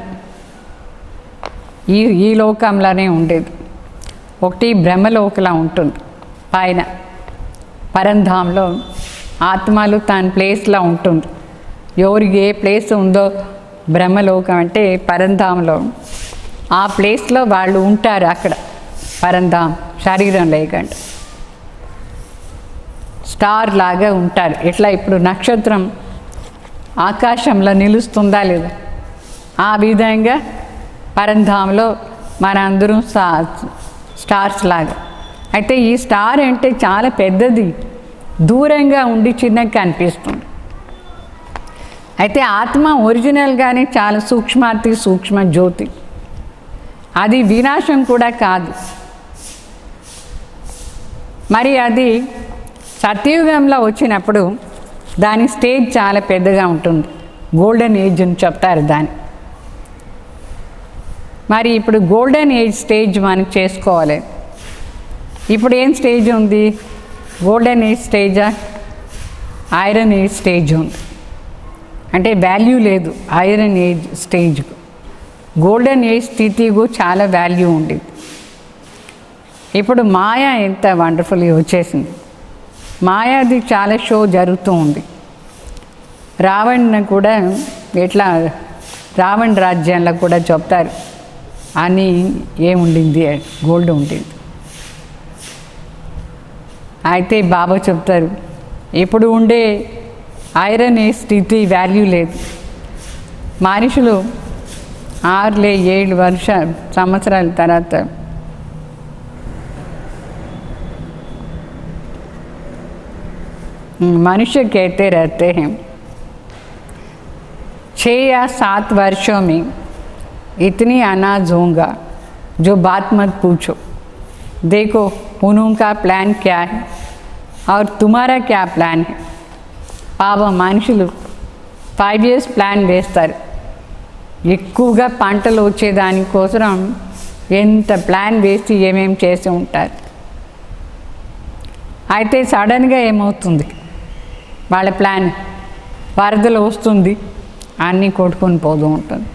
ఈ లోకంలోనే ఉండేది. ఒకటి బ్రహ్మలోకలా ఉంటుంది, పైన పరంధాంలో ఆత్మలు తన ప్లేస్లో ఉంటుంది. ఎవరికి ఏ ప్లేస్ ఉందో బ్రహ్మలోకం అంటే పరంధాంలో, ఆ ప్లేస్లో వాళ్ళు ఉంటారు. అక్కడ పరంధాం శరీరం లేకుండా స్టార్ లాగా ఉంటారు. ఎట్లా ఇప్పుడు నక్షత్రం ఆకాశంలో నిలుస్తుందా లేదా, ఆ విధంగా పరంధాంలో మనందరం స్టార్స్ లాగా. అయితే ఈ స్టార్ అంటే చాలా పెద్దది, దూరంగా ఉండి చిన్నగా కనిపిస్తుంది. అయితే ఆత్మ ఒరిజినల్గానే చాలా సూక్ష్మాతి సూక్ష్మ జ్యోతి, అది వినాశం కూడా కాదు. మరి అది సత్యయుగంలో వచ్చినప్పుడు దాని స్టేజ్ చాలా పెద్దగా ఉంటుంది, గోల్డెన్ ఏజ్ అని చెప్తారు దాన్ని. మరి ఇప్పుడు గోల్డెన్ ఏజ్ స్టేజ్ మనం చేసుకోవాలి. ఇప్పుడు ఏం స్టేజ్ ఉంది? గోల్డెన్ ఏజ్ స్టేజా, ఐరన్ ఏజ్ స్టేజ్ ఉంది. అంటే వాల్యూ లేదు ఐరన్ ఏజ్ స్టేజ్కు. గోల్డెన్ ఏజ్ స్థితికు చాలా వాల్యూ ఉండేది. ఇప్పుడు మాయా ఎంత వండర్ఫుల్గా వచ్చేసింది. మాయాది చాలా షో జరుగుతూ ఉంది. రావణ్ కూడా ఎట్లా, రావణ్ రాజ్యంలో కూడా చెప్తారు, అని ఏముండింది, గోల్డ్ ఉండింది. అయితే బాబా చెప్తారు, ఇప్పుడు ఉండే ఐరన్ స్థితి వాల్యూ లేదు. మనుషులు 6-7 సంవత్సరాల తర్వాత मनुष्य कहते रहते हैं 6 या 7 वर्षों में इतनी अनाज होगा जो बात मत पूछो. देखो उनका प्लान क्या है और तुम्हारा क्या प्लान है. పాప మనుషులు 5 years ప్లాన్ వేస్తారు. ఎక్కువగా పంటలు వచ్చేదానికోసం ఎంత ప్లాన్ వేసి ఏమేమి చేసి ఉంటారు. అయితే సడన్గా ఏమవుతుంది, వాళ్ళ ప్లాన్ వరదలు వస్తుంది, అన్నీ కొట్టుకొని పోతూ ఉంటుంది.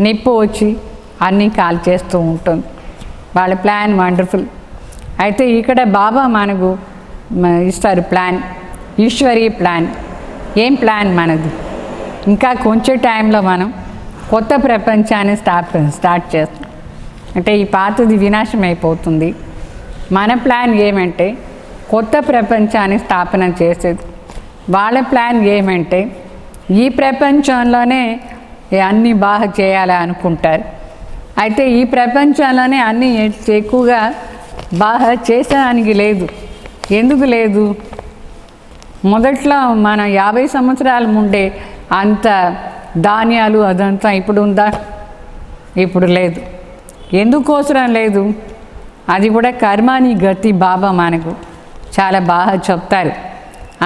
నిప్పు వచ్చి అన్నీ కాల్ చేస్తూ ఉంటుంది. వాళ్ళ ప్లాన్ వండర్ఫుల్. అయితే ఇక్కడ బాబా మనకు ఇస్తారు ప్లాన్, ఈశ్వరీయ ప్లాన్. ఏం ప్లాన్ మనది? ఇంకా కొంచెం టైంలో మనం కొత్త ప్రపంచాన్ని స్టార్ట్ చేస్తాం. అంటే ఈ పాతది వినాశం అయిపోతుంది. మన ప్లాన్ ఏమంటే కొత్త ప్రపంచాన్ని స్థాపన చేసేది. వాళ్ళ ప్లాన్ ఏమంటే ఈ ప్రపంచంలోనే అన్నీ బాగా చేయాలి అనుకుంటారు. అయితే ఈ ప్రపంచంలోనే అన్నీ ఎక్కువగా బాగా చేసేదానికి లేదు. ఎందుకు లేదు? మొదట్లో మన 50 సంవత్సరాల ముందే అంత ధాన్యాలు అదంతా ఇప్పుడు ఉందా? ఇప్పుడు లేదు. ఎందుకోసరం లేదు? అది కూడా కర్మాని గతి బాబా మనకు చాలా బాగా చెప్తారు.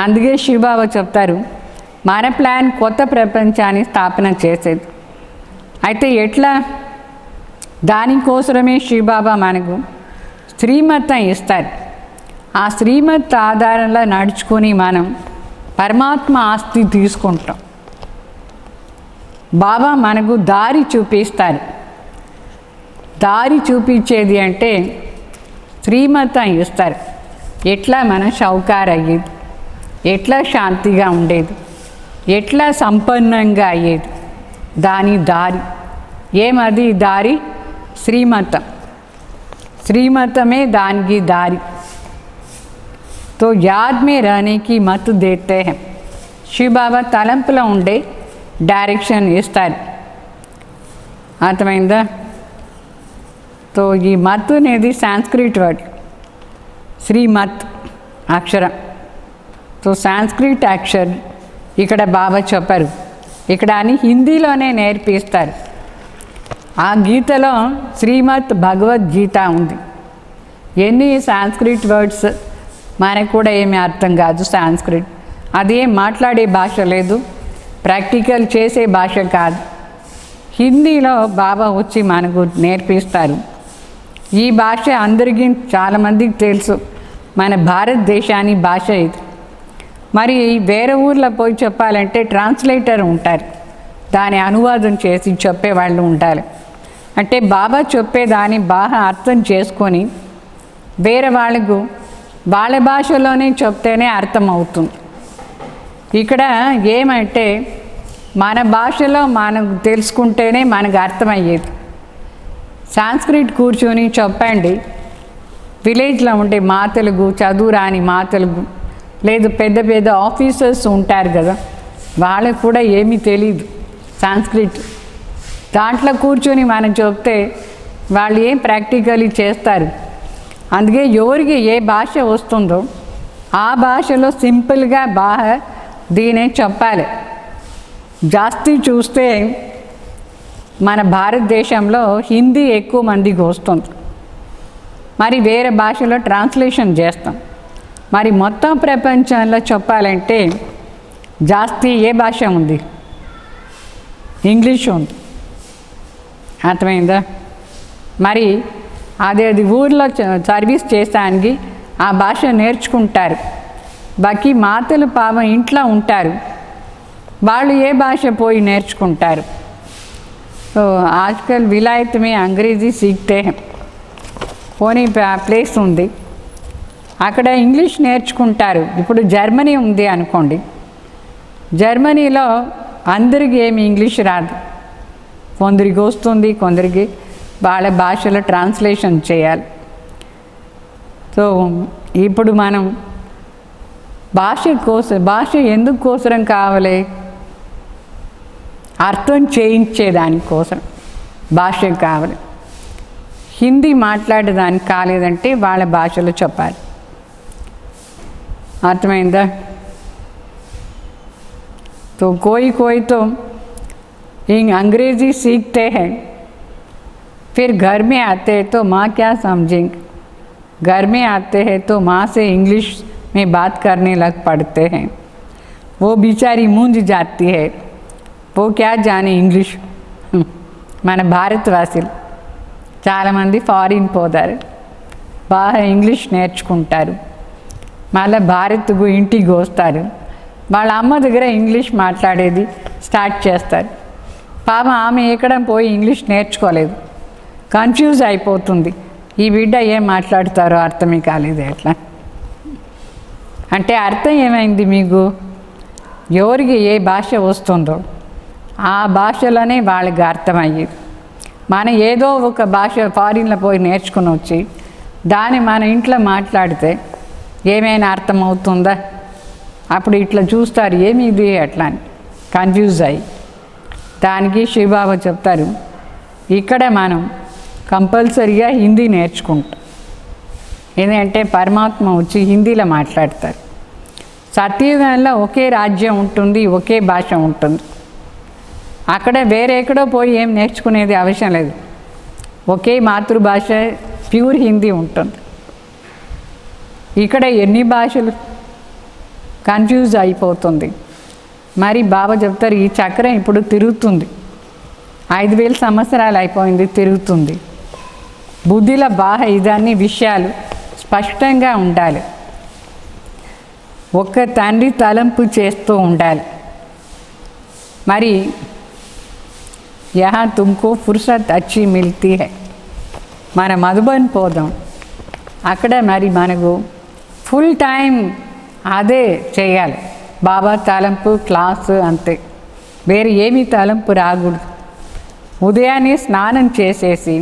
అందుకే శివబాబా చెప్తారు, మన ప్లాన్ కొత్త ప్రపంచాన్ని స్థాపన చేసేది. అయితే ఎట్లా? దానికోసమే శివబాబా మనకు శ్రీమతం ఇస్తారు. ఆ శ్రీమత్ ఆధారంలో నడుచుకొని మనం పరమాత్మ ఆస్తి తీసుకుంటాం. బాబా మనకు దారి చూపిస్తారు. దారి చూపించేది అంటే శ్రీమతం ఇస్తారు. ఎట్లా మనం షౌకార్ అయ్యేది, ఎట్లా శాంతిగా ఉండేది, ఎట్లా సంపన్నంగా అయ్యేది, దాని దారి. ఏమది దారి? శ్రీమతం. శ్రీమతమే దానికి దారి. तो याद में रहने की मत देते हैं. शिव बाबा తలంపులో ఉండే డైరెక్షన్ ఇస్తారు. అర్థమైందా? तो ఈ మత్ అనేది సాంస్క్రిట్ వర్డ్, శ్రీమత్ అక్షరం. तो సాంస్క్రిట్ అక్షరం ఇక్కడ బాబా చెప్పారు. ఇక్కడ అని హిందీలోనే నేర్పిస్తారు. ఆ గీతలో శ్రీమత్ భగవద్గీత ఉంది. ఎన్ని సాంస్క్రిట్ వర్డ్స్ మనకు కూడా ఏమీ అర్థం కాదు. సాంస్క్రిట్ అదేం మాట్లాడే భాష లేదు, ప్రాక్టికల్ చేసే భాష కాదు. హిందీలో బాబా వచ్చి మనకు నేర్పిస్తారు. ఈ భాష అందరికీ చాలామందికి తెలుసు, మన భారతదేశాన్ని భాష ఇది. మరి వేరే ఊర్లో పోయి చెప్పాలంటే ట్రాన్స్లేటర్ ఉంటారు, దాని అనువాదం చేసి చెప్పేవాళ్ళు ఉండాలి. అంటే బాబా చెప్పేదాన్ని బాగా అర్థం చేసుకొని వేరే వాళ్ళకు వాళ్ళ భాషలోనే చెప్తేనే అర్థమవుతుంది. ఇక్కడ ఏమంటే మన భాషలో మనకు తెలుసుకుంటేనే మనకు అర్థమయ్యేది. సాంస్క్రిట్ కూర్చొని చెప్పండి, విలేజ్లో ఉండే మా తెలుగు, చదువు రాని మా తెలుగు, లేదు పెద్ద పెద్ద ఆఫీసర్స్ ఉంటారు కదా, వాళ్ళకు కూడా ఏమీ తెలియదు సాంస్క్రిట్. దాంట్లో కూర్చొని మనం చెప్తే వాళ్ళు ఏం ప్రాక్టికలీ చేస్తారు. అందుకే ఎవరికి ఏ భాష వస్తుందో ఆ భాషలో సింపుల్గా బాగా దీనే చెప్పాలి. జాస్తి చూస్తే మన భారతదేశంలో హిందీ ఎక్కువ మందికి వస్తుంది, మరి వేరే భాషలో ట్రాన్స్లేషన్ చేస్తాం. మరి మొత్తం ప్రపంచంలో చెప్పాలంటే జాస్తి ఏ భాష ఉంది? ఇంగ్లీష్ ఉంది. అర్థమైందా? మరి అది ఊర్లో సర్వీస్ చేసానికి ఆ భాష నేర్చుకుంటారు. బాకీ మాతలు పాపం ఇంట్లో ఉంటారు, వాళ్ళు ఏ భాష పోయి నేర్చుకుంటారు? సో ఆజ్కల్ విలాయత్ మే అంగ్రేజీ సీఖతే హై. పోనీ ప్లేస్ ఉంది, అక్కడ ఇంగ్లీష్ నేర్చుకుంటారు. ఇప్పుడు జర్మనీ ఉంది అనుకోండి, జర్మనీలో అందరికీ ఏమి ఇంగ్లీష్ రాదు, కొందరికి వస్తుంది, కొందరికి వాళ్ళ భాషలో ట్రాన్స్లేషన్ చేయాలి. సో ఇప్పుడు మనం భాష ఎందుకు కోసరం కావాలి? అర్థం చేయించేదానికోసం భాష కావాలి. హిందీ మాట్లాడేదానికి కాలేదంటే వాళ్ళ భాషలో చెప్పాలి. అర్థమైందా? तो कोई तो अंग्रेज़ी सीखते हैं, फिर घर में आते हैं तो माँ क्या समझेंगे, घर में आते हैं तो माँ से इंग्लिश में बात करने लग पड़ते हैं, वो बेचारी मूंझ जाती है, वो क्या जाने इंग्लिश. మన భారతవాసులు చాలామంది ఫారిన్ పోతారు, బాగా ఇంగ్లీష్ నేర్చుకుంటారు, మళ్ళీ భారత్కు ఇంటికి వస్తారు, వాళ్ళ అమ్మ దగ్గర ఇంగ్లీష్ మాట్లాడేది స్టార్ట్ చేస్తారు. పాపం ఆమె ఎక్కడ పోయి ఇంగ్లీష్ నేర్చుకోలేదు, కన్ఫ్యూజ్ అయిపోతుంది. ఈ బిడ్డ ఏం మాట్లాడతారో అర్థమే కాలేదు. ఎట్లా అంటే అర్థం ఏమైంది మీకు? ఎవరికి ఏ భాష వస్తుందో ఆ భాషలోనే వాళ్ళకి అర్థమయ్యేది. మనం ఏదో ఒక భాష ఫారిన్లో పోయి నేర్చుకుని వచ్చి దాన్ని మన ఇంట్లో మాట్లాడితే ఏమైనా అర్థమవుతుందా? అప్పుడు ఇట్లా చూస్తారు, ఏమి ఇది అట్లా అని కన్ఫ్యూజ్ అయ్యి. దానికి శివబాబా చెప్తారు, ఇక్కడ మనం కంపల్సరీగా హిందీ నేర్చుకుంటాం. ఎందుకంటే పరమాత్మ వచ్చి హిందీలో మాట్లాడతారు. సత్యయుగంలో ఒకే రాజ్యం ఉంటుంది, ఒకే భాష ఉంటుంది. అక్కడ వేరే ఎక్కడో పోయి ఏం నేర్చుకునేది అవసరం లేదు. ఒకే మాతృభాష ప్యూర్ హిందీ ఉంటుంది. ఇక్కడ ఎన్ని భాషలు కన్ఫ్యూజ్ అయిపోతుంది. మరి బాబా చెప్తారు, ఈ చక్రం ఇప్పుడు తిరుగుతుంది, 5000 సంవత్సరాలు అయిపోయింది, తిరుగుతుంది. బుద్ధిలో బాగా ఇదన్నీ విషయాలు స్పష్టంగా ఉండాలి. ఒక్క తండ్రి తలంపు చేస్తూ ఉండాలి. మరి యహా తుమ్కో ఫుర్సత్ అచ్చి మిల్తీ హై. మన మధుబన్ పోదాం, అక్కడ మరి మనకు ఫుల్ టైం అదే చేయాలి. బాబా తలంపు క్లాసు అంతే, వేరే ఏమీ తలంపు రాకూడదు. ఉదయాన్నే స్నానం చేసేసి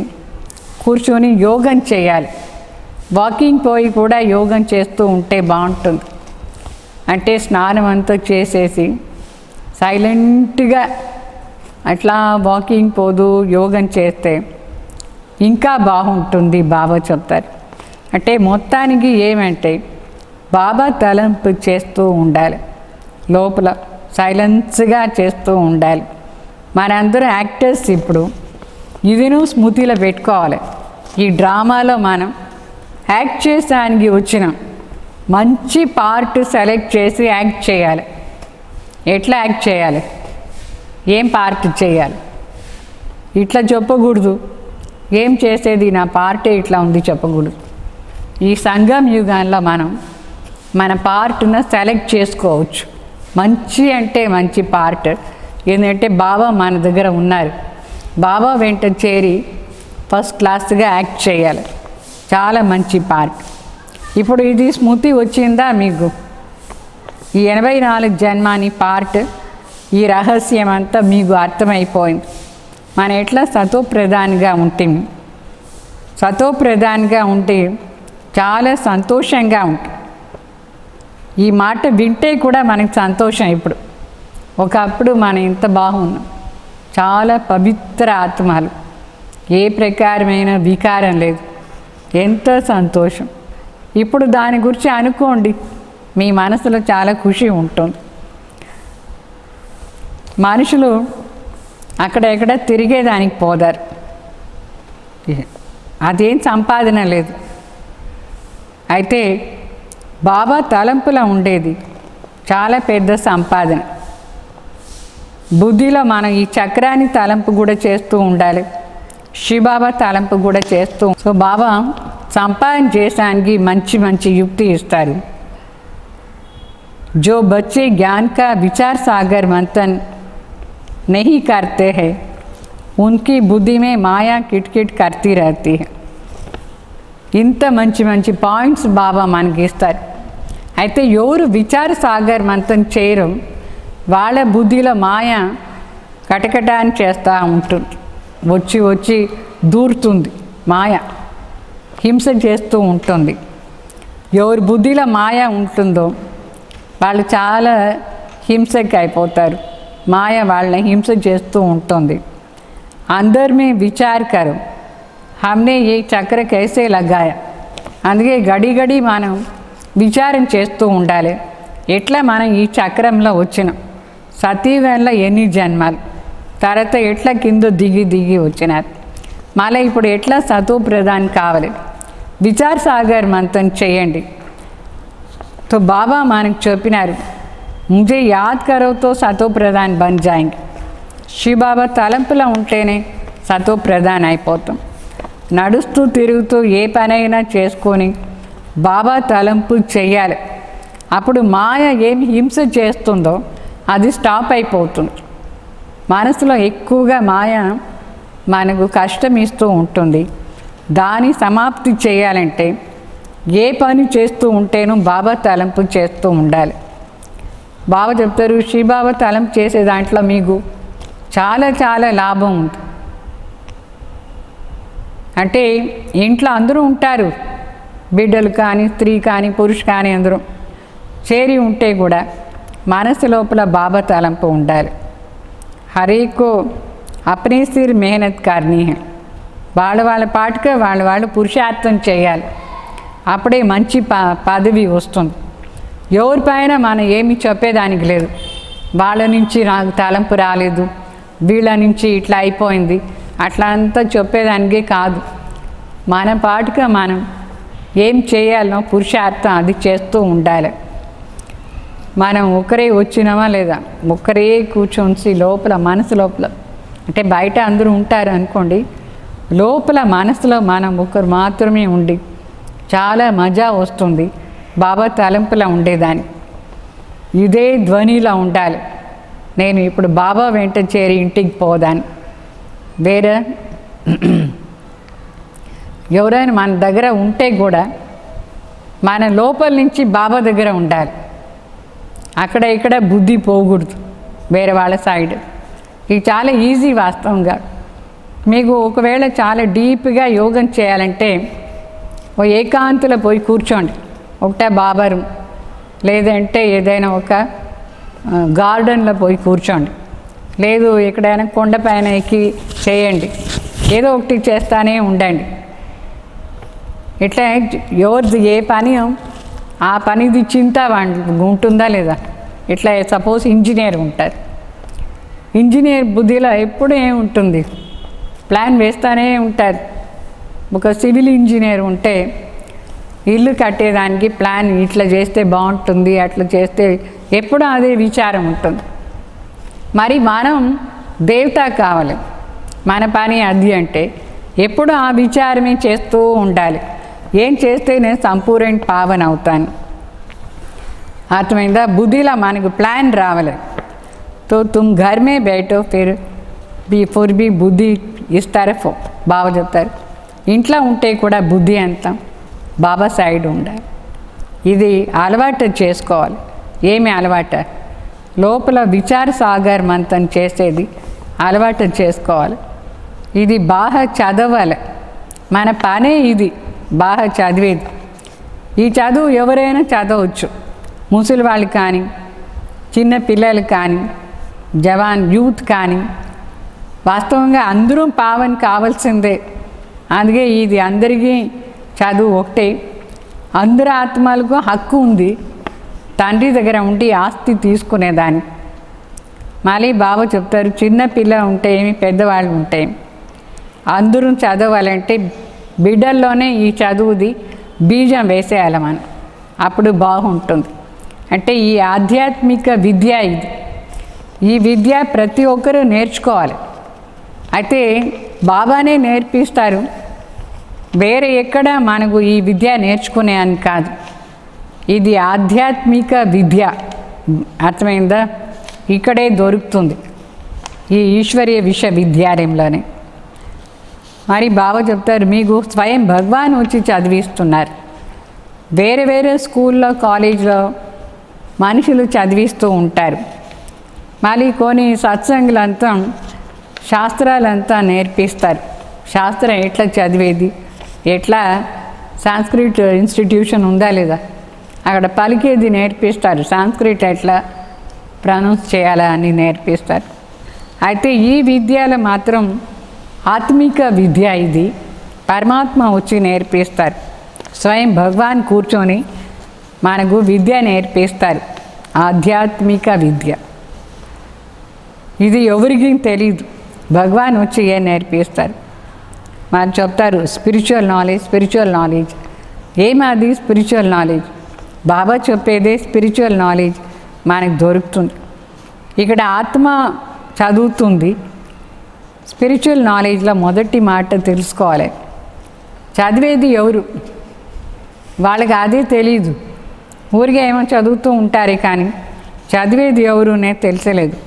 కూర్చొని యోగం చేయాలి. వాకింగ్ పోయి కూడా యోగం చేస్తూ ఉంటే బాగుంటుంది. అంటే స్నానం అంతా చేసేసి సైలెంట్గా అట్లా వాకింగ్ పోదు యోగం చేస్తే ఇంకా బాగుంటుంది బాబా చెప్తారు. అంటే మొత్తానికి ఏమంటే బాబా తలంపు చేస్తూ ఉండాలి, లోపల సైలెన్స్గా చేస్తూ ఉండాలి. మనందరం యాక్టర్స్. ఇప్పుడు ఇదిను స్మృతిలో పెట్టుకోవాలి. ఈ డ్రామాలో మనం యాక్ట్ చేసానికి వచ్చినాం, మంచి పార్ట్ సెలెక్ట్ చేసి యాక్ట్ చేయాలి. ఎట్లా యాక్ట్ చేయాలి, ఏం పార్ట్ చేయాలి, ఇట్లా చెప్పకూడదు. ఏం చేసేది, నా పార్టే ఇట్లా ఉంది చెప్పకూడదు. ఈ సంగం యుగాల్లో మనం మన పార్ట్ను సెలెక్ట్ చేసుకోవచ్చు. మంచి అంటే మంచి పార్ట్. ఎందుకంటే బాబా మన దగ్గర ఉన్నారు. బాబా వెంట చేరి ఫస్ట్ క్లాస్గా యాక్ట్ చేయాలి. చాలా మంచి పార్ట్. ఇప్పుడు ఇది స్మృతి వచ్చిందా మీకు? ఈ 84 జన్మాని పార్ట్, ఈ రహస్యం అంతా మీకు అర్థమైపోయింది. మనం ఎట్లా సతోప్రధానిగా ఉంటుంది. సతోప్రధానిగా ఉంటే చాలా సంతోషంగా ఉంటుంది. ఈ మాట వింటే కూడా మనకి సంతోషం. ఇప్పుడు ఒకప్పుడు మనం ఇంత బాగున్నాం, చాలా పవిత్ర ఆత్మలు, ఏ ప్రకారమైన వికారం లేదు, ఎంత సంతోషం. ఇప్పుడు దాని గురించి అనుకోండి, మీ మనసులో చాలా ఖుషి ఉంటుంది. మనుషులు అక్కడెక్కడ తిరిగేదానికి పోదారు, అదేం సంపాదన లేదు. అయితే బాబా తలంపులో ఉండేది చాలా పెద్ద సంపాదన. బుద్ధిలో మనం ఈ చక్రాన్ని తలంపు కూడా చేస్తూ ఉండాలి, శివబాబా తలంపు కూడా చేస్తూ. సో బాబా సంపాదన చేయడానికి మంచి మంచి యుక్తి ఇస్తారు. जो बच्चे ज्ञान का विचार सागर मंथन नहीं करते हैं, उनकी बुद्धि में माया किटकिट करती रहती है. ఇంత మంచి మంచి పాయింట్స్ బాబా మనకి ఇస్తారు. అయితే ఎవరు విచార సాగర్ మంతం చేయరు, వాళ్ళ బుద్ధిలో మాయ కటకటాన్ని చేస్తూ ఉంటుంది. వచ్చి వచ్చి దూరుతుంది మాయ, హింస చేస్తూ ఉంటుంది. ఎవరి బుద్ధిలో మాయ ఉంటుందో వాళ్ళు చాలా హింసకి అయిపోతారు. మాయ వాళ్ళని హింస చేస్తూ ఉంటుంది. अंदर में विचार करो हमने ये चक्र कैसे लगाया. అందుకే గడి గడి మనం విచారం చేస్తూ ఉండాలి. ఎట్లా మనం ఈ చక్రంలో వచ్చినాం, సతీవంలో ఎన్ని జన్మాలు, తర్వాత ఎట్లా కింద దిగి దిగి వచ్చినారు, మళ్ళీ ఇప్పుడు ఎట్లా సతో ప్రధాన్ కావాలి. విచార్ సాగర్ మంతం చేయండి. तो బాబా మనకు చెప్పినారు, मुझे याद करो तो సతో ప్రధాన్ బన్ జాయింగ్. శివబాబా తలంపులో ఉంటేనే సతో ప్రధాన్ అయిపోతాం. నడుస్తూ తిరుగుతూ ఏ పనైనా చేసుకొని బాబా తలంపు చెయ్యాలి. అప్పుడు మాయ ఏమి హింస చేస్తుందో అది స్టాప్ అయిపోతుంది. మనసులో ఎక్కువగా మాయ మనకు కష్టం ఇస్తూ ఉంటుంది. దాని సమాప్తి చేయాలంటే ఏ పని చేస్తూ ఉంటేనో బాబా తలంపు చేస్తూ ఉండాలి. బాబా చెప్తారు, శివబాబా తలంపు చేసే దాంట్లో మీకు చాలా చాలా లాభం ఉంటుంది. అంటే ఇంట్లో అందరూ ఉంటారు, బిడ్డలు కానీ స్త్రీ కానీ పురుష కానీ అందరూ చేరి ఉంటే కూడా మనసు లోపల బాబా తలంపు ఉండాలి. హరేకో అప్నే సిర్ మెహనత్ కర్నీ హై. వాళ్ళ పాటుగా వాళ్ళు పురుషార్థం చేయాలి. అప్పుడే మంచి పదవి వస్తుంది. ఎవరిపైన మనం ఏమి చెప్పేదానికి లేదు. వాళ్ళ నుంచి నాకు తలంపు రాలేదు, వీళ్ళ నుంచి ఇట్లా అయిపోయింది, అట్లా అంతా చెప్పేదానికే కాదు. మన పాటుగా మనం ఏం చేయాలనో పురుషార్థం అది చేస్తూ ఉండాలి. మనం ఒకరే వచ్చినామా లేదా, ఒకరే కూర్చొని లోపల మనసు లోపల, అంటే బయట అందరూ ఉంటారు అనుకోండి, లోపల మనసులో మనం ఒకరు మాత్రమే ఉండి చాలా మజా వస్తుంది. బాబా తలంపులా ఉండేదాన్ని ఇదే ధ్వనిలా ఉండాలి. నేను ఇప్పుడు బాబా వెంట చేరి ఇంటికి పోదాను. వేరే ఎవరైనా మన దగ్గర ఉంటే కూడా మన లోపల నుంచి బాబా దగ్గర ఉండాలి. అక్కడ ఇక్కడ బుద్ధి పోకూడదు వేరే వాళ్ళ సైడ్. ఇది చాలా ఈజీ వాస్తవంగా. మీకు ఒకవేళ చాలా డీప్గా యోగం చేయాలంటే ఓ ఏకాంతలో పోయి కూర్చోండి. ఒకటే బాబా రూమ్, లేదంటే ఏదైనా ఒక గార్డెన్లో పోయి కూర్చోండి, లేదు ఎక్కడైనా కొండపైన ఎక్కి చేయండి. ఏదో ఒకటి చేస్తానే ఉండండి. ఇట్లా ఎవరిది ఏ పని ఆ పనిది చింత ఉంటుందా లేదా. ఇట్లా సపోజ్ ఇంజనీర్ ఉంటారు, ఇంజనీర్ బుద్ధిలో ఎప్పుడు ఏముంటుంది, ప్లాన్ వేస్తూనే ఉంటారు. ఒక సివిల్ ఇంజనీర్ ఉంటే ఇల్లు కట్టేదానికి ప్లాన్ ఇట్లా చేస్తే బాగుంటుంది, అట్లా చేస్తే ఎప్పుడూ అదే విచారం ఉంటుంది. మరి మనం దేవత కావాలి, మన పని అది అంటే ఎప్పుడు ఆ విచారమే చేస్తూ ఉండాలి. ఏం చేస్తే నేను సంపూర్ణ పావన అవుతాను. అర్థమైందా? బుద్ధిలో మనకు ప్లాన్ రావాలి. తో తుమ్ ఘర్ మే బైఠో ఫిర్ బి బుద్ధి ఇస్ తరఫ్. బాబా చెప్తారు, ఇంట్లో ఉంటే కూడా బుద్ధి అంతా బాబా సైడ్ ఉండాలి. ఇది అలవాటు చేసుకోవాలి. ఏమి అలవాటు? లోపల విచార సాగర్ మంతం చేసేది అలవాటు చేసుకోవాలి. ఇది బాగా చదవాలి. మన పనే ఇది, బాగా చదివేది. ఈ చదువు ఎవరైనా చదవచ్చు, ముసలి వాళ్ళు కానీ, చిన్న పిల్లలు కానీ, జవాన్ యూత్ కానీ. వాస్తవంగా అందరూ పావన్ కావాల్సిందే. అందుకే ఇది అందరికీ చదువు ఒకటే. అందరి ఆత్మలకు హక్కు ఉంది తండ్రి దగ్గర ఉండి ఆస్తి తీసుకునేదాన్ని. మళ్ళీ బాబా చెప్తారు, చిన్న పిల్ల ఉంటే ఏమి, పెద్దవాళ్ళు ఉంటే అందరూ చదవాలంటే బిడ్డల్లోనే ఈ చదువుది బీజం వేసేయాలి మనం, అప్పుడు బాగుంటుంది. అంటే ఈ ఆధ్యాత్మిక విద్య ఇది. ఈ విద్య ప్రతి ఒక్కరూ నేర్చుకోవాలి. అయితే బాబానే నేర్పిస్తారు, వేరే ఎక్కడ మనకు ఈ విద్య నేర్చుకునే అని కాదు. ఇది ఆధ్యాత్మిక విద్య, అర్థమైందా? ఇక్కడే దొరుకుతుంది, ఈ ఈశ్వరీయ విశ్వవిద్యాలయంలోనే. మరి బాబా చెప్తారు, మీకు స్వయం భగవాన్ వచ్చి చదివిస్తున్నారు. వేరే వేరే స్కూల్లో కాలేజ్లో మనుషులు చదివిస్తూ ఉంటారు. మళ్ళీ కొన్ని సత్సంగులంతా శాస్త్రాలంతా నేర్పిస్తారు. శాస్త్రం ఎట్లా చదివేది, ఎట్లా సాంస్క్రిట్ ఇన్స్టిట్యూషన్ ఉందా లేదా, అక్కడ పలికేది నేర్పిస్తారు, సాంస్క్రిట్ ఎట్లా ప్రొనౌన్స్ చేయాలా అని నేర్పిస్తారు. అయితే ఈ విద్యలో మాత్రం ఆత్మిక విద్య, ఇది పరమాత్మ వచ్చి నేర్పిస్తారు. స్వయం భగవాన్ కూర్చొని మనకు విద్య నేర్పిస్తారు, ఆధ్యాత్మిక విద్య. ఇది ఎవరికి తెలీదు, భగవాన్ వచ్చి ఏం నేర్పిస్తారు. మనం చెప్తారు స్పిరిచువల్ నాలెడ్జ్. ఏమది స్పిరిచువల్ నాలెడ్జ్? బాబా చెప్పేదే స్పిరిచువల్ నాలెడ్జ్ మనకు దొరుకుతుంది. ఇక్కడ ఆత్మ చదువుతుంది. స్పిరిచువల్ నాలెడ్జ్లో మొదటి మాట తెలుసుకోవాలి, చదివేది ఎవరు, వాళ్ళకి అదే తెలీదు. ఊరిగా ఏమో చదువుతూ ఉంటారు కానీ చదివేది ఎవరునే తెలిసలేదు.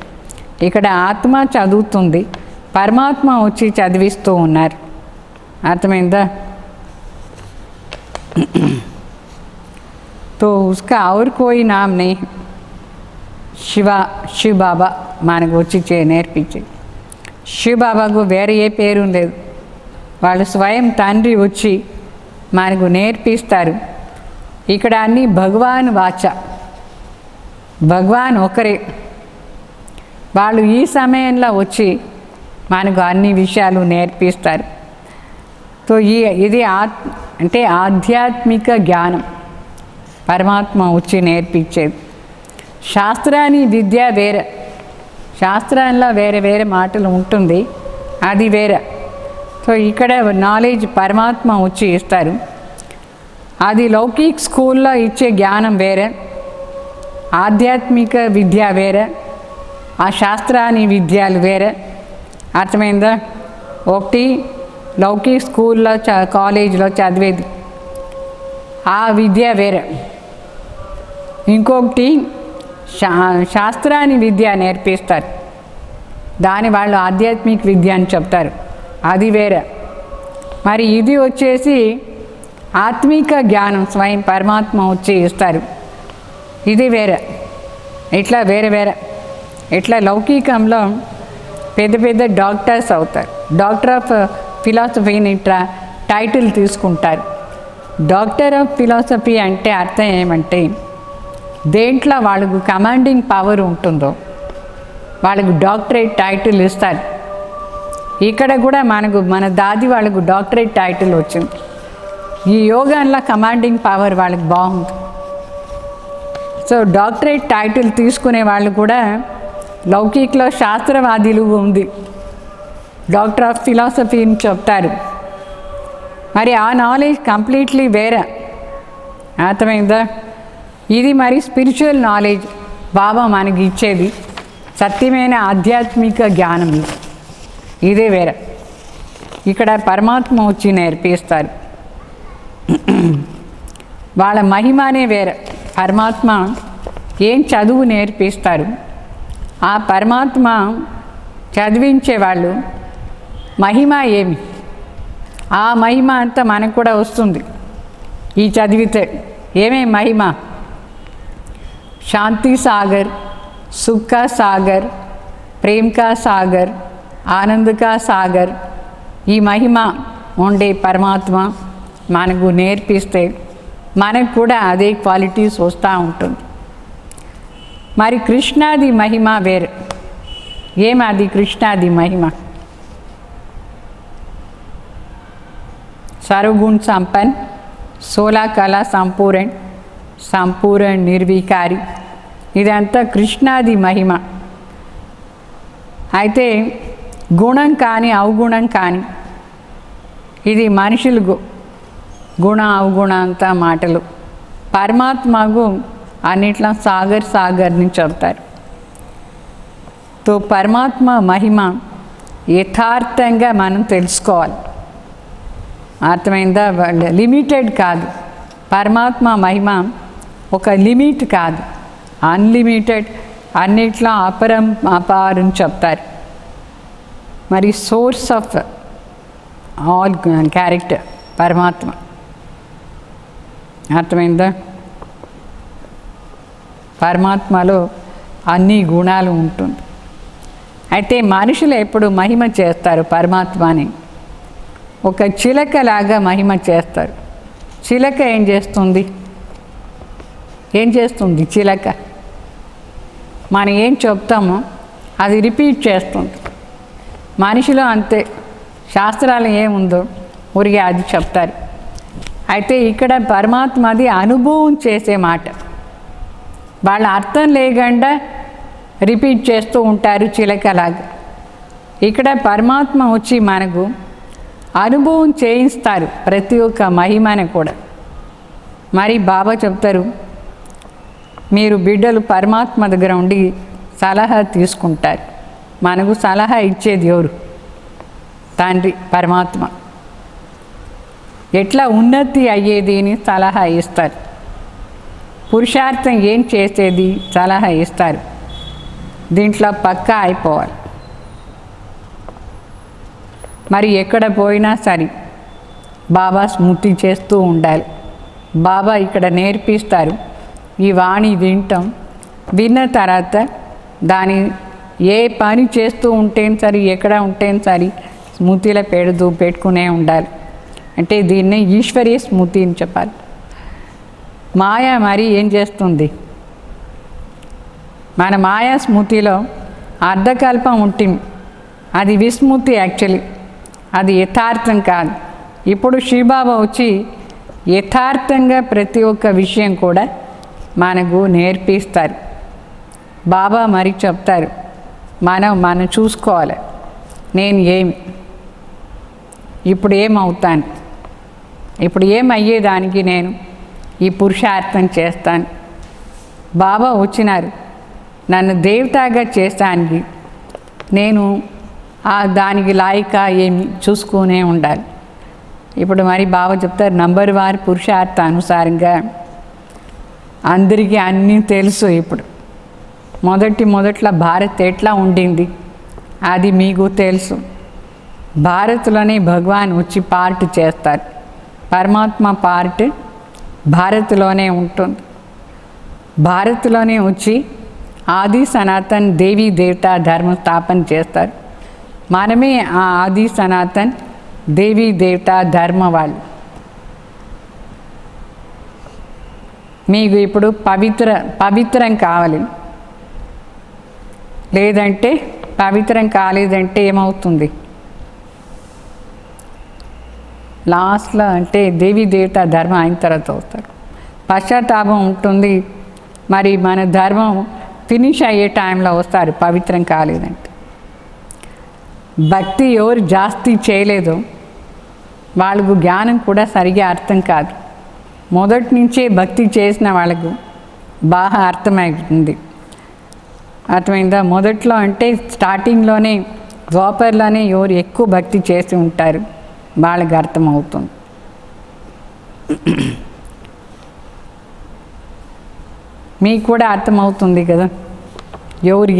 ఇక్కడ ఆత్మ చదువుతుంది, పరమాత్మ వచ్చి చదివిస్తూ ఉన్నారు. అర్థమైందా? तो उसका और कोई नाम नहीं. శివ బాబా మనకు వచ్చి నేర్పించి, శివబాబాకు వేరే ఏ పేరు లేదు. వాళ్ళు స్వయం తండ్రి వచ్చి మనకు నేర్పిస్తారు. ఇక్కడ అన్నీ భగవాన్ వాచ, భగవాన్ ఒకరే. వాళ్ళు ఈ సమయంలో వచ్చి మనకు అన్ని విషయాలు నేర్పిస్తారు. సో ఇది అంటే ఆధ్యాత్మిక జ్ఞానం పరమాత్మ వచ్చి నేర్పించేది. శాస్త్రాన్ని విద్య వేరే, శాస్త్రంలో వేరే వేరే మాటలు ఉంటుంది, అది వేరే. సో ఇక్కడ నాలెడ్జ్ పరమాత్మ వచ్చి ఇస్తారు. అది లౌకిక్ స్కూల్లో ఇచ్చే జ్ఞానం వేరే, ఆధ్యాత్మిక విద్య వేరే, ఆ శాస్త్రాన్ని విద్యలు వేరే. అర్థమైందా? ఒకటి లౌకిక్ స్కూల్లో కాలేజీలో చదివేది, ఆ విద్య వేరే. ఇంకొకటి శాస్త్రాన్ని విద్య నేర్పిస్తారు, దాని వాళ్ళు ఆధ్యాత్మిక విద్య అని చెప్తారు, అది వేరే. మరి ఇది వచ్చేసి ఆత్మిక జ్ఞానం, స్వయం పరమాత్మ వచ్చి ఇస్తారు, ఇది వేరే. ఇట్లా వేరే వేరే. ఇట్లా లౌకికంలో పెద్ద పెద్ద డాక్టర్స్ అవుతారు, డాక్టర్ ఆఫ్ ఫిలాసఫీని ఇట్లా టైటిల్ తీసుకుంటారు. డాక్టర్ ఆఫ్ ఫిలాసఫీ అంటే అర్థం ఏమంటే దేంట్లో వాళ్ళకు కమాండింగ్ పవర్ ఉంటుందో వాళ్ళకు డాక్టరేట్ టైటిల్ ఇస్తారు. ఇక్కడ కూడా మన దాది వాళ్ళకు డాక్టరేట్ టైటిల్ వచ్చింది. ఈ యోగాలో కమాండింగ్ పవర్ వాళ్ళకి బాగుంది. సో డాక్టరేట్ టైటిల్ తీసుకునే వాళ్ళు కూడా లౌకిక్లో శాస్త్రవాదులు ఉంది, డాక్టర్ ఆఫ్ ఫిలాసఫీని చెప్తారు. మరి ఆ నాలెడ్జ్ కంప్లీట్లీ వేరే. అర్థమైందా? ఇది మరి స్పిరిచువల్ నాలెడ్జ్ బాబా మనకి ఇచ్చేది, సత్యమైన ఆధ్యాత్మిక జ్ఞానం. ఇదే వేరే. ఇక్కడ పరమాత్మ వచ్చి నేర్పిస్తారు, వాళ్ళ మహిమనే వేరే. పరమాత్మ ఏం చదువు నేర్పిస్తారు, ఆ పరమాత్మ చదివించేవాళ్ళు మహిమ ఏమి, ఆ మహిమ అంతా మనకు కూడా వస్తుంది ఈ చదివితే. ఏమేమి మహిమ? శాంతి సాగర్, సుఖ కా సాగర్, ప్రేమ కా సాగర్, ఆనంద్ కా సాగర్. ఈ మహిమ ఉండే పరమాత్మ మనకు నేర్పిస్తే మనకు కూడా అదే క్వాలిటీస్ వస్తూ ఉంటుంది. మరి కృష్ణాది మహిమ వేరు. ఏమది కృష్ణాది మహిమ? सर्वगुण संपन्न, 16 कला संपूर्ण निर्विकारी. ఇదంతా కృష్ణాది మహిమ. అయితే గుణం కానీ అవగుణం కానీ, ఇది మనుషులు గుణ అవగుణ అంతా మాటలు. పరమాత్మకు అన్నిట్లో సాగర్ని చెప్తారు. తో పరమాత్మ మహిమ యథార్థంగా మనం తెలుసుకోవాలి. అర్థమైందా? లిమిటెడ్ కాదు. పరమాత్మ మహిమ ఒక లిమిట్ కాదు, అన్లిమిటెడ్, అన్నిట్లో అపారం చెప్తారు. మరి సోర్స్ ఆఫ్ ఆల్ క్యారెక్టర్ పరమాత్మ. అర్థమైందా? పరమాత్మలో అన్ని గుణాలు ఉంటుంది. అయితే మనుషులు ఎప్పుడు మహిమ చేస్తారు పరమాత్మని, ఒక చిలకలాగా మహిమ చేస్తారు. చిలక ఏం చేస్తుంది? చిలక మనం ఏం చెప్తామో అది రిపీట్ చేస్తుంది. మనిషిలో అంతే, శాస్త్రాలు ఏముందో ఊరికే అది చెప్తారు. అయితే ఇక్కడ పరమాత్మ అది అనుభవం చేసే మాట. వాళ్ళ అర్థం లేకుండా రిపీట్ చేస్తూ ఉంటారు చిలకలాగా. ఇక్కడ పరమాత్మ వచ్చి మనకు అనుభవం చేయిస్తారు ప్రతి ఒక్క మహిమని కూడా. మరి బాబా చెప్తారు, మీరు బిడ్డలు పరమాత్మ దగ్గర ఉండి సలహా తీసుకుంటారు. మనకు సలహా ఇచ్చేది ఎవరు? తండ్రి పరమాత్మ. ఎట్లా ఉన్నతి అయ్యేది అని సలహా ఇస్తారు. పురుషార్థం ఏం చేసేది సలహా ఇస్తారు. దీంట్లో పక్కా అయిపోవాలి. మరి ఎక్కడ పోయినా సరే బాబా స్మృతి చేస్తూ ఉండాలి. బాబా ఇక్కడ నేర్పిస్తారు. ఈ వాణి విన్న తర్వాత దాని ఏ పని చేస్తూ ఉంటేనే సరే, ఎక్కడ ఉంటేనే సరే స్మృతిలో పెట్టుకునే ఉండాలి. అంటే దీన్నే ఈశ్వరీయ స్మృతి అని చెప్పాలి. మాయ మరి ఏం చేస్తుంది? మన మాయా స్మృతిలో అర్ధకల్పం ఉంటుంది. అది విస్మృతి. యాక్చువల్లీ అది యథార్థం కాదు. ఇప్పుడు శ్రీబాబా వచ్చి యథార్థంగా ప్రతి ఒక్క విషయం కూడా మనకు నేర్పిస్తారు. బాబా మరి చెప్తారు, మనం చూసుకోవాలి. నేను ఇప్పుడు ఏమవుతాను, ఇప్పుడు ఏమయ్యేదానికి నేను ఈ పురుషార్థం చేస్తాను. బాబా వచ్చినారు నన్ను దేవతగా చేస్తానికి, నేను దానికి లాయక ఏమి చూసుకునే ఉండాలి. ఇప్పుడు మరి బాబా చెప్తారు, నంబర్ వారి పురుషార్థ అనుసారంగా అందరికీ అన్నీ తెలుసు. ఇప్పుడు మొదట్లో భారత్ ఎట్లా ఉండింది అది మీకు తెలుసు. భారత్లోనే భగవాన్ వచ్చి పార్ట్ చేస్తారు. పరమాత్మ పార్ట్ భారత్లోనే ఉంటుంది. భారత్లోనే వచ్చి ఆది సనాతన్ దేవీ దేవతా ధర్మ స్థాపన చేస్తారు. మనమే ఆ ఆది సనాతన్ దేవీ దేవతా ధర్మ వాళ్ళు. మీకు ఇప్పుడు పవిత్రం కావాలి, లేదంటే పవిత్రం కాలేదంటే ఏమవుతుంది? లాస్ట్లో అంటే దేవీ దేవతా ధర్మం అయిన తర్వాత వస్తారు. పశ్చాత్తాపం ఉంటుంది. మరి మన ధర్మం ఫినిష్ అయ్యే టైంలో వస్తారు పవిత్రం కాలేదంటే. భక్తి ఎవరు జాస్తి చేయలేదో వాళ్ళకు జ్ఞానం కూడా సరిగా అర్థం కాదు. మొదటి నుంచే భక్తి చేసిన వాళ్ళకు బాగా అర్థమవుతుంది. అర్థమైందా? మొదట్లో అంటే స్టార్టింగ్లోనే ద్వాపర్లోనే ఎవరు ఎక్కువ భక్తి చేసి ఉంటారు వాళ్ళకి అర్థమవుతుంది. మీకు కూడా అర్థమవుతుంది కదా, ఎవరు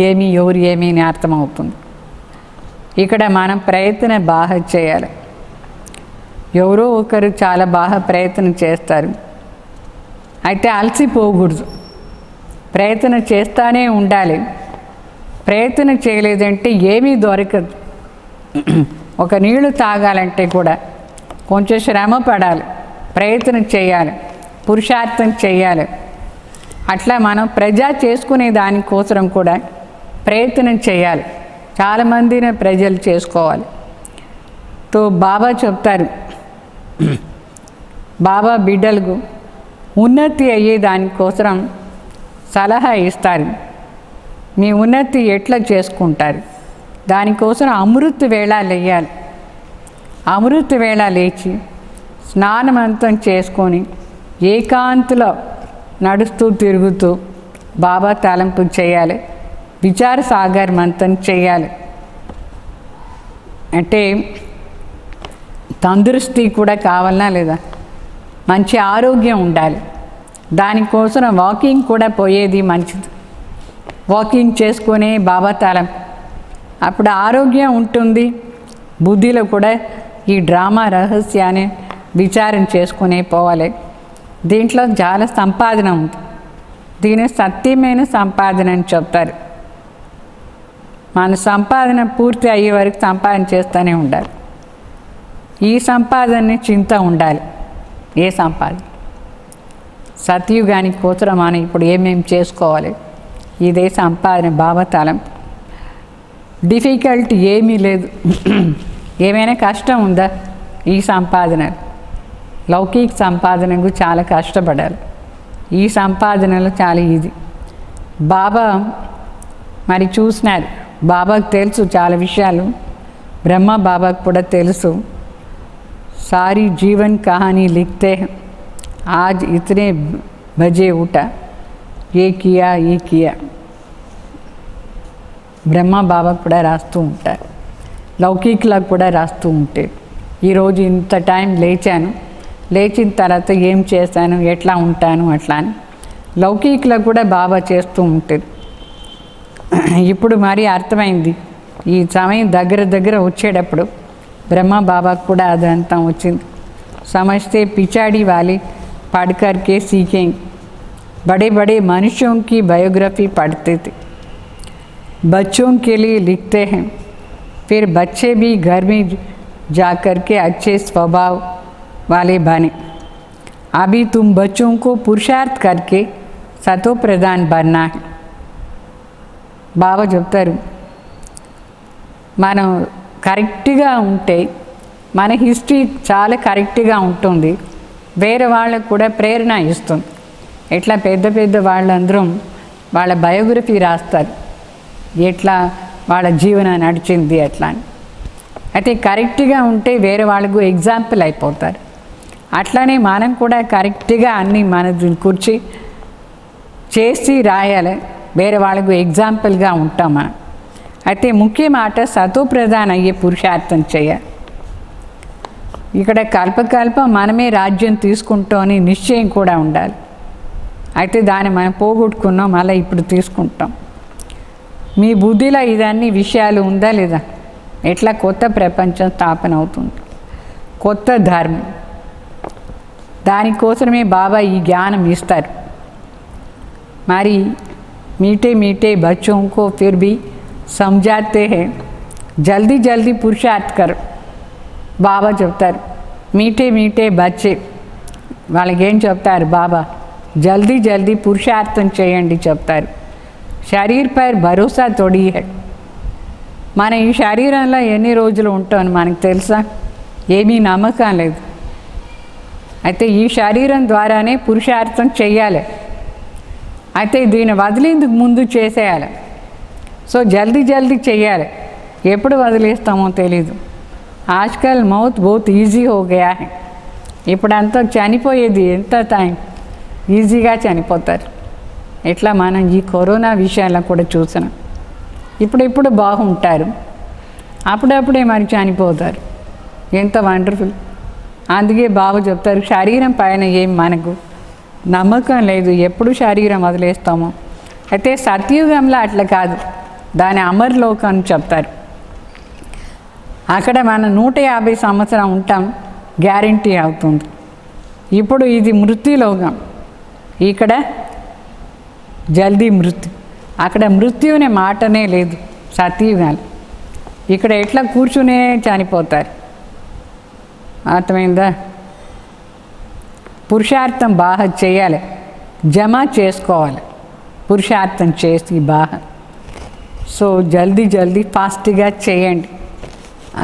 ఏమి అని అర్థమవుతుంది. ఇక్కడ మనం ప్రయత్నం బాగా చేయాలి. ఎవరో ఒకరు చాలా బాగా ప్రయత్నం చేస్తారు, అయితే అలసిపోకూడదు. ప్రయత్నం చేస్తూనే ఉండాలి. ప్రయత్నం చేయలేదంటే ఏమీ దొరకదు. ఒక నీళ్లు తాగాలంటే కూడా కొంచెం శ్రమ పడాలి, ప్రయత్నం చేయాలి, పురుషార్థం చేయాలి. అట్లా మనం ప్రజా చేసుకునే దానికోసం కూడా ప్రయత్నం చేయాలి. చాలామందిని ప్రజలు చేసుకోవాలి. తో బాబా చెప్తారు, బాబా బిడ్డలకు ఉన్నతి అయ్యే దానికోసం సలహా ఇస్తారు. మీ ఉన్నతి ఎట్లా చేసుకుంటారు? దానికోసం అమృత వేళ లేయాలి. అమృత వేళ లేచి స్నానమంతం చేసుకొని ఏకాంతలో నడుస్తూ తిరుగుతూ బాబా తలంపు చేయాలి. విచార సాగర్ మంతం చేయాలి. అంటే తందరుస్తి కూడా కావాలనా లేదా? మంచి ఆరోగ్యం ఉండాలి. దానికోసం వాకింగ్ కూడా పోయేది మంచిది. వాకింగ్ చేసుకునే బాబా తలంపు, అప్పుడు ఆరోగ్యం ఉంటుంది. బుద్ధిలో కూడా ఈ డ్రామా రహస్యాన్ని విచారం చేసుకునే పోవాలి. దీంట్లో చాలా సంపాదన ఉంది. దీని సత్యమైన సంపాదన అని చెప్తారు. మన సంపాదన పూర్తి అయ్యే వరకు సంపాదన చేస్తూనే ఉండాలి. ఈ సంపాదన చింత ఉండాలి. ఏ సంపాదన? సత్యుగాని కోసం మనం ఇప్పుడు ఏమేమి చేసుకోవాలి, ఇదే సంపాదన. బాబతలం డిఫికల్ట్ ఏమీ లేదు. ఏమైనా కష్టం ఉందా ఈ సంపాదన? లౌకిక సంపాదనకు చాలా కష్టపడాలి. ఈ సంపాదనలో చాలా ఈజీ. బాబా మరి చూసినారు, బాబాకు తెలుసు చాలా విషయాలు, బ్రహ్మ బాబాకు కూడా తెలుసు. सारी जीवन कहानी लिखते हैं, आज इतने बजे उठा, ये किया. బ్రహ్మ బాబా కూడా రాస్తూ ఉంటారు, లౌకికులకు కూడా రాస్తూ ఉంటారు. ఈరోజు ఇంత టైం లేచాను, లేచిన తర్వాత ఏం చేశాను, ఎట్లా ఉంటాను అట్లా అని లౌకికులకు కూడా బాబా చేస్తూ ఉంటారు. ఇప్పుడు మరీ అర్థమైంది. ఈ సమయం దగ్గర వచ్చేటప్పుడు ब्रह्मा बाबा కూడా అదంతా వచ్చింది. समझते पिछाड़ी वाले पढ़ कर के सीखेंगे. बड़े बड़े मनुष्यों की बायोग्राफी पढ़ते थे, बच्चों के लिए लिखते हैं, फिर बच्चे भी घर में जा कर के अच्छे स्वभाव वाले बने. अभी तुम बच्चों को पुरुषार्थ करके सतो प्रधान बनना है. बाबा చెప్తారు, మనం కరెక్ట్గా ఉంటే మన హిస్టరీ చాలా కరెక్ట్గా ఉంటుంది, వేరే వాళ్ళకు కూడా ప్రేరణ ఇస్తుంది. ఎట్లా పెద్ద వాళ్ళందరూ వాళ్ళ బయోగ్రఫీ రాస్తారు, ఎట్లా వాళ్ళ జీవనం నడిచింది అట్లా అని. అయితే కరెక్ట్గా ఉంటే వేరే వాళ్ళకు ఎగ్జాంపుల్ అయిపోతారు. అట్లానే మనం కూడా కరెక్ట్గా అన్నీ మన కూర్చి చేసి రాయాలి, వేరే వాళ్ళకు ఎగ్జాంపుల్గా ఉంటాం మనం. అయితే ముఖ్య మాట సతో ప్రధాన అయ్యే పురుషార్థం చేయాలి. ఇక్కడ కల్ప మనమే రాజ్యం తీసుకుంటామని నిశ్చయం కూడా ఉండాలి. అయితే దాన్ని మనం పోగొట్టుకున్నాం, మళ్ళీ ఇప్పుడు తీసుకుంటాం. మీ బుద్ధిలో ఇదన్నీ విషయాలు ఉందా లేదా? ఎట్లా కొత్త ప్రపంచం స్థాపన అవుతుంది, కొత్త ధర్మం, దానికోసమే బాబా ఈ జ్ఞానం ఇస్తారు. మరి मीठे बच्चों को फिर भी समझाते हैं, जल्दी पुरुषार्थ करो. బాబా చెప్తారు, మీటే బచ్చే వాళ్ళకి ఏం చెప్తారు బాబా? జల్దీ పురుషార్థం చేయండి చెప్తారు. శరీర్ పర్ భరోసా తోడి హై. మన ఈ శరీరంలో ఎన్ని రోజులు ఉంటామని మనకు తెలుసా? ఏమీ నమ్మకం లేదు. అయితే ఈ శరీరం ద్వారానే పురుషార్థం చెయ్యాలి. అయితే దీన్ని వదిలేందుకు ముందు చేసేయాలి. సో జల్దీ చెయ్యాలి. ఎప్పుడు వదిలేస్తామో తెలీదు. ఆజ్కల్ మౌత్ బహుత్ ఈజీ హో గయా హై. ఇప్పుడంతా చనిపోయేది ఎంత టైం ఈజీగా చనిపోతారు. ఎట్లా మనం ఈ కరోనా విషయాల్లో కూడా చూసినాం. ఇప్పుడు బాగుంటారు, అప్పుడప్పుడే మరి చనిపోతారు. ఎంత వండర్ఫుల్. అందుకే బాబు చెప్తారు, శరీరం పైన ఏం మనకు నమ్మకం లేదు, ఎప్పుడు శరీరం వదిలేస్తామో. అయితే సత్యుగంలో అట్లా కాదు, దాని అమర్లోకం అని చెప్తారు. అక్కడ మనం 150 సంవత్సరం ఉంటాం, గ్యారంటీ అవుతుంది. ఇప్పుడు ఇది మృత్యులోకం, ఇక్కడ జల్దీ మృత్యు. అక్కడ మృత్యునే మాటనే లేదు సత్యుగాలు. ఇక్కడ ఎట్లా కూర్చునే చనిపోతారు. అర్థమైందా? పురుషార్థం బాగా చేయాలి, జమ చేసుకోవాలి, పురుషార్థం చేసి బాగా. సో జల్దీ ఫాస్ట్గా చేయండి.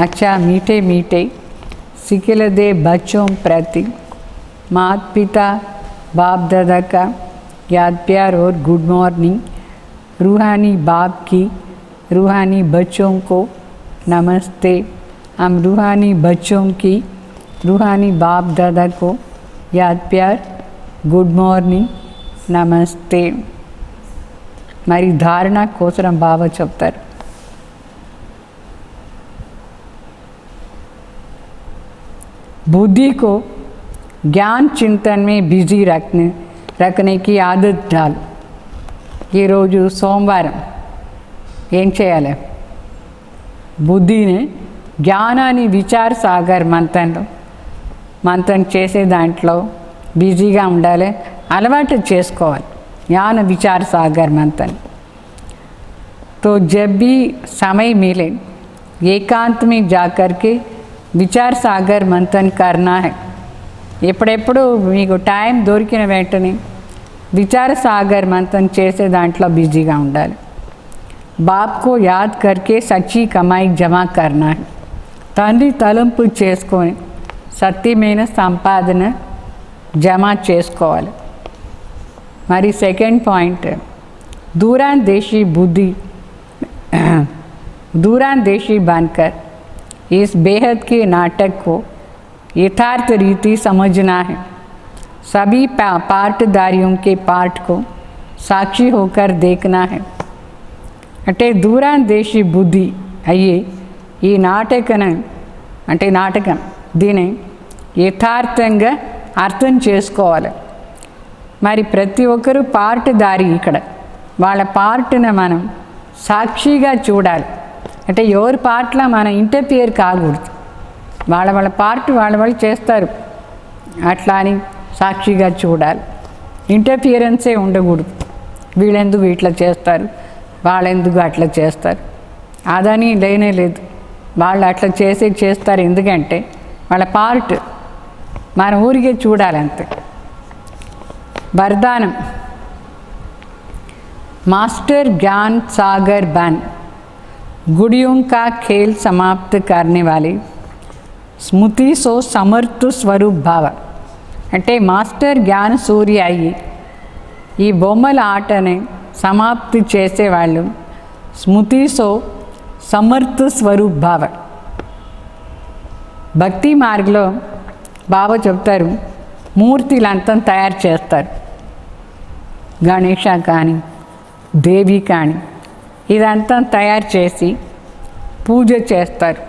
अच्छा मीठे सिखिल दे बच्चों प्रति माता पिता बाप दादा का याद प्यार और गुड मॉर्निंग. रूहानी बाप की रूहानी बच्चों को नमस्ते. हम रूहानी बच्चों की रूहानी बाप दादा को याद प्यार गुड मॉर्निंग नमस्ते. మరి ధారణ కోసం బాబా చెప్తారు. बुद्धि को ज्ञान चिंतन में बिजी रखने की आदत डाल. ये रोज़ सोमवार ఏం చేయాలి? బుద్ధిని జ్ఞానాన్ని విచార సాగర్ మంతన్ చేసే దాంట్లో బిజీగా ఉండాలి, అలవాటు చేసుకోవాలి. ज्ञान विचार सागर मंथन. तो जब भी समय मिले एकांत में जा कर के విచార్ సాగర్ మంథన్ కర్నా హై. ఎప్పుడెప్పుడు మీకు టైం దొరికిన వెంటనే విచార సాగర్ మంథన్ చేసే దాంట్లో బిజీగా ఉండాలి. బాప్కో యాద్ కర్కే సచ్చి కమాయి జమా కర్నా హై. తండ్రి తలంపు చేసుకొని సత్యమైన సంపాదన జమ చేసుకోవాలి. మరి సెకండ్ పాయింట్, दूरांदेशी बुद्धि दूरांदेशी बनकर इस बेहद के नाटक को यथार्थ रीति समझना है. सभी पार्टदारियों के पार्ट को साक्षी होकर देखना है. అంటే దూరాందేశీ బుద్ధి అయ్యి ఈ నాటకం దీని యథార్థంగా అర్థం చేసుకోవాలి. మరి ప్రతి ఒక్కరూ పార్ట్దారి, ఇక్కడ వాళ్ళ పార్ట్ని మనం సాక్షిగా చూడాలి. అంటే ఎవరి పార్ట్లో మనం ఇంటర్ఫియర్ కాకూడదు. వాళ్ళ పార్ట్ వాళ్ళు చేస్తారు, అట్లా అని సాక్షిగా చూడాలి. ఇంటర్ఫియరెన్సే ఉండకూడదు. వీళ్ళెందుకు ఇట్లా చేస్తారు, వాళ్ళెందుకు అట్లా చేస్తారు, అదని లేనే లేదు. వాళ్ళు అట్లా చేస్తారు, ఎందుకంటే వాళ్ళ పార్ట్ మన ఊరికే చూడాలి అంతే. వరదానం, मास्टर ज्ञान सागर बन गुड़ियों का खेल समाप्त करने वाले स्मृति सो समर्थ स्वरूप भाव. అంటే మాస్టర్ జ్ఞాన సూర్య అయ్యి ఈ బొమ్మల ఆటని సమాప్తి చేసేవాళ్ళు స్మృతి సో సమర్థ స్వరూప్ భావ. భక్తి మార్గంలో బాబా చెప్తారు, మూర్తిలంతా తయారు చేస్తారు. గణేష కానీ దేవి కానీ ఇదంతా తయారు చేసి పూజ చేస్తారు,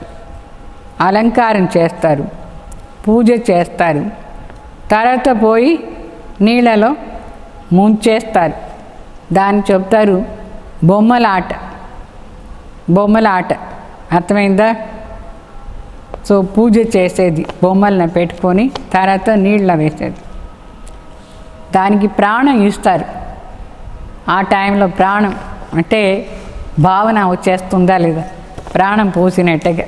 అలంకారం చేస్తారు, పూజ చేస్తారు. తర్వాత పోయి నీళ్ళలో ముంచేస్తారు. దాన్ని చెప్తారు బొమ్మల ఆట. అర్థమైందా? సో పూజ చేసేది బొమ్మలను పెట్టుకొని తర్వాత నీళ్ళ వేసేది. దానికి ప్రాణం ఇస్తారు. ఆ టైంలో ప్రాణం అంటే భావన వచ్చేస్తుందా లేదా, ప్రాణం పోసినట్టుగా.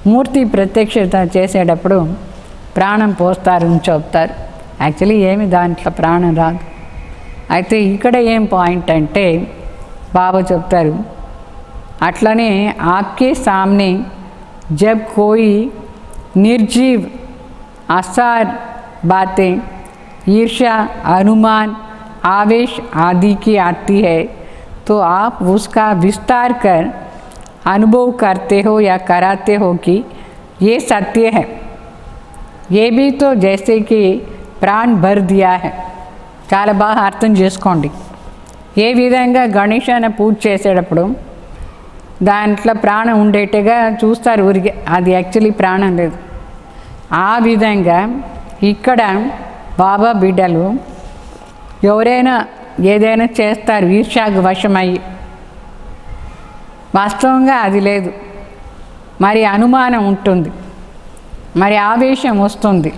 మూర్తి ప్రత్యక్షత చేసేటప్పుడు ప్రాణం పోస్తారని చెప్తారు. యాక్చువల్లీ ఏమి దాంట్లో ప్రాణం రాదు. అయితే ఇక్కడ ఏం పాయింట్ అంటే బాబా చెప్తారు, అట్లనే ఆప్కే సామ్నే జబ్ కోయి నిర్జీవ్ అసార్ బాతే ईर्ष्या अनुमान आवेश आदि की आती है तो आप उसका विस्तार कर अनुभव करते हो या कराते हो कि ये सत्य है. ये भी तो जैसे कि प्राण भर दिया है. చాలా బాగా అర్థం చేసుకోండి. ఏ విధంగా గణేశాన్ని పూజ చేసేటప్పుడు దాంట్లో ప్రాణం ఉండేట్టుగా చూస్తారు ఊరికే, అది యాక్చువల్లీ ప్రాణం లేదు. ఆ విధంగా ఇక్కడ బాబా బిడ్డలు ఎవరైనా ఏదైనా చేస్తారు ఈర్ష్యాకు వశమయ్యి, వాస్తవంగా అది లేదు. మరి అనుమానం ఉంటుంది, మరి ఆవేశం వస్తుంది.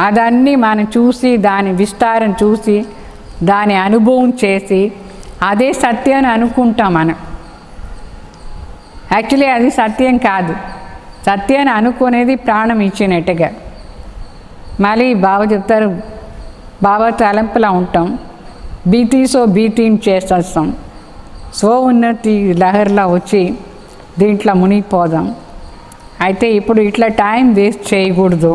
అదన్నీ మనం చూసి దాని విస్తారం చూసి దాని అనుభవం చేసి అదే సత్యాన్ని అనుకుంటాం మనం. యాక్చువల్లీ అది సత్యం కాదు. సత్యాన్ని అనుకునేది ప్రాణం ఇచ్చినట్టుగా. మళ్ళీ బాబా చెప్తారు, బాబా తలంపులా ఉంటాం, భీతిని చేసేస్తాం, స్వ ఉన్నతి లహర్లా వచ్చి దీంట్లో మునిగిపోదాం. అయితే ఇప్పుడు ఇట్లా టైం వేస్ట్ చేయకూడదు,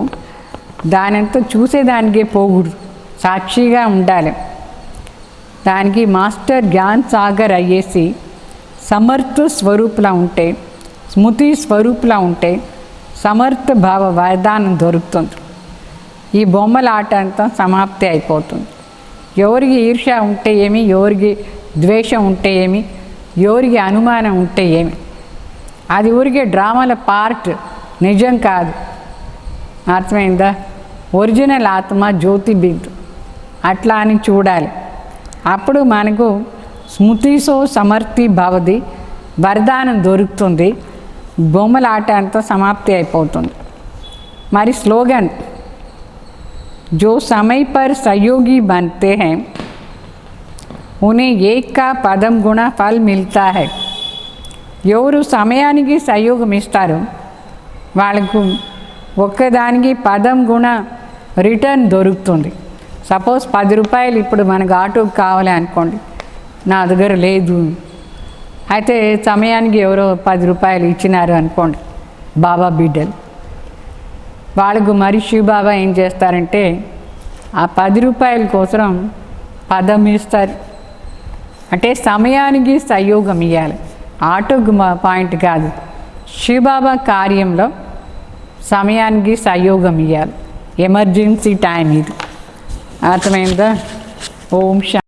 దానంతా చూసేదానికే పోకూడదు, సాక్షిగా ఉండాలి. దానికి మాస్టర్ జ్ఞాన్ సాగర్ అయ్యేసి సమర్థ స్వరూపులా ఉంటే, స్మృతి స్వరూపులా ఉంటే సమర్థ భావ వరదానం దొరుకుతుంది. ఈ బొమ్మల ఆట అంతా సమాప్తి అయిపోతుంది. ఎవరికి ఈర్ష్య ఉంటే ఏమి, ఎవరికి ద్వేషం ఉంటే ఏమి, ఎవరికి అనుమానం ఉంటే ఏమి, అది ఊరికే డ్రామాల పార్ట్, నిజం కాదు. అర్థమైందా? ఒరిజినల్ ఆత్మ జ్యోతి బిందు అట్లా అని చూడాలి. అప్పుడు మనకు స్మృతిసో సమర్థి భవది వరదానం దొరుకుతుంది. బొమ్మల ఆట అంతా సమాప్తి అయిపోతుంది. మరి స్లోగన్, जो समय पर सहयोगी बनते हैं उन्हें एक का पदम गुणा फल मिलता है. ఎవరు సమయానికి సహయోగం ఇస్తారో వాళ్ళకు ఒక్కదానికి 10 గుణ రిటర్న్ దొరుకుతుంది. సపోజ్ 10 రూపాయలు ఇప్పుడు మనకు ఆటోకి కావాలి అనుకోండి, నా దగ్గర లేదు, అయితే సమయానికి ఎవరో 10 రూపాయలు ఇచ్చినారు అనుకోండి బాబా బిడ్డలు, వాళ్ళకు మరి శివబాబా ఏం చేస్తారంటే ఆ 10 రూపాయల కోసం 10 ఇస్తారు. అంటే సమయానికి సహయోగం ఇవ్వాలి, ఆటోకు పాయింట్ కాదు. శివబాబా కార్యంలో సమయానికి సహయోగం ఇవ్వాలి. ఎమర్జెన్సీ టైం ఇది, అర్థమైందా? ఓం శాంతి.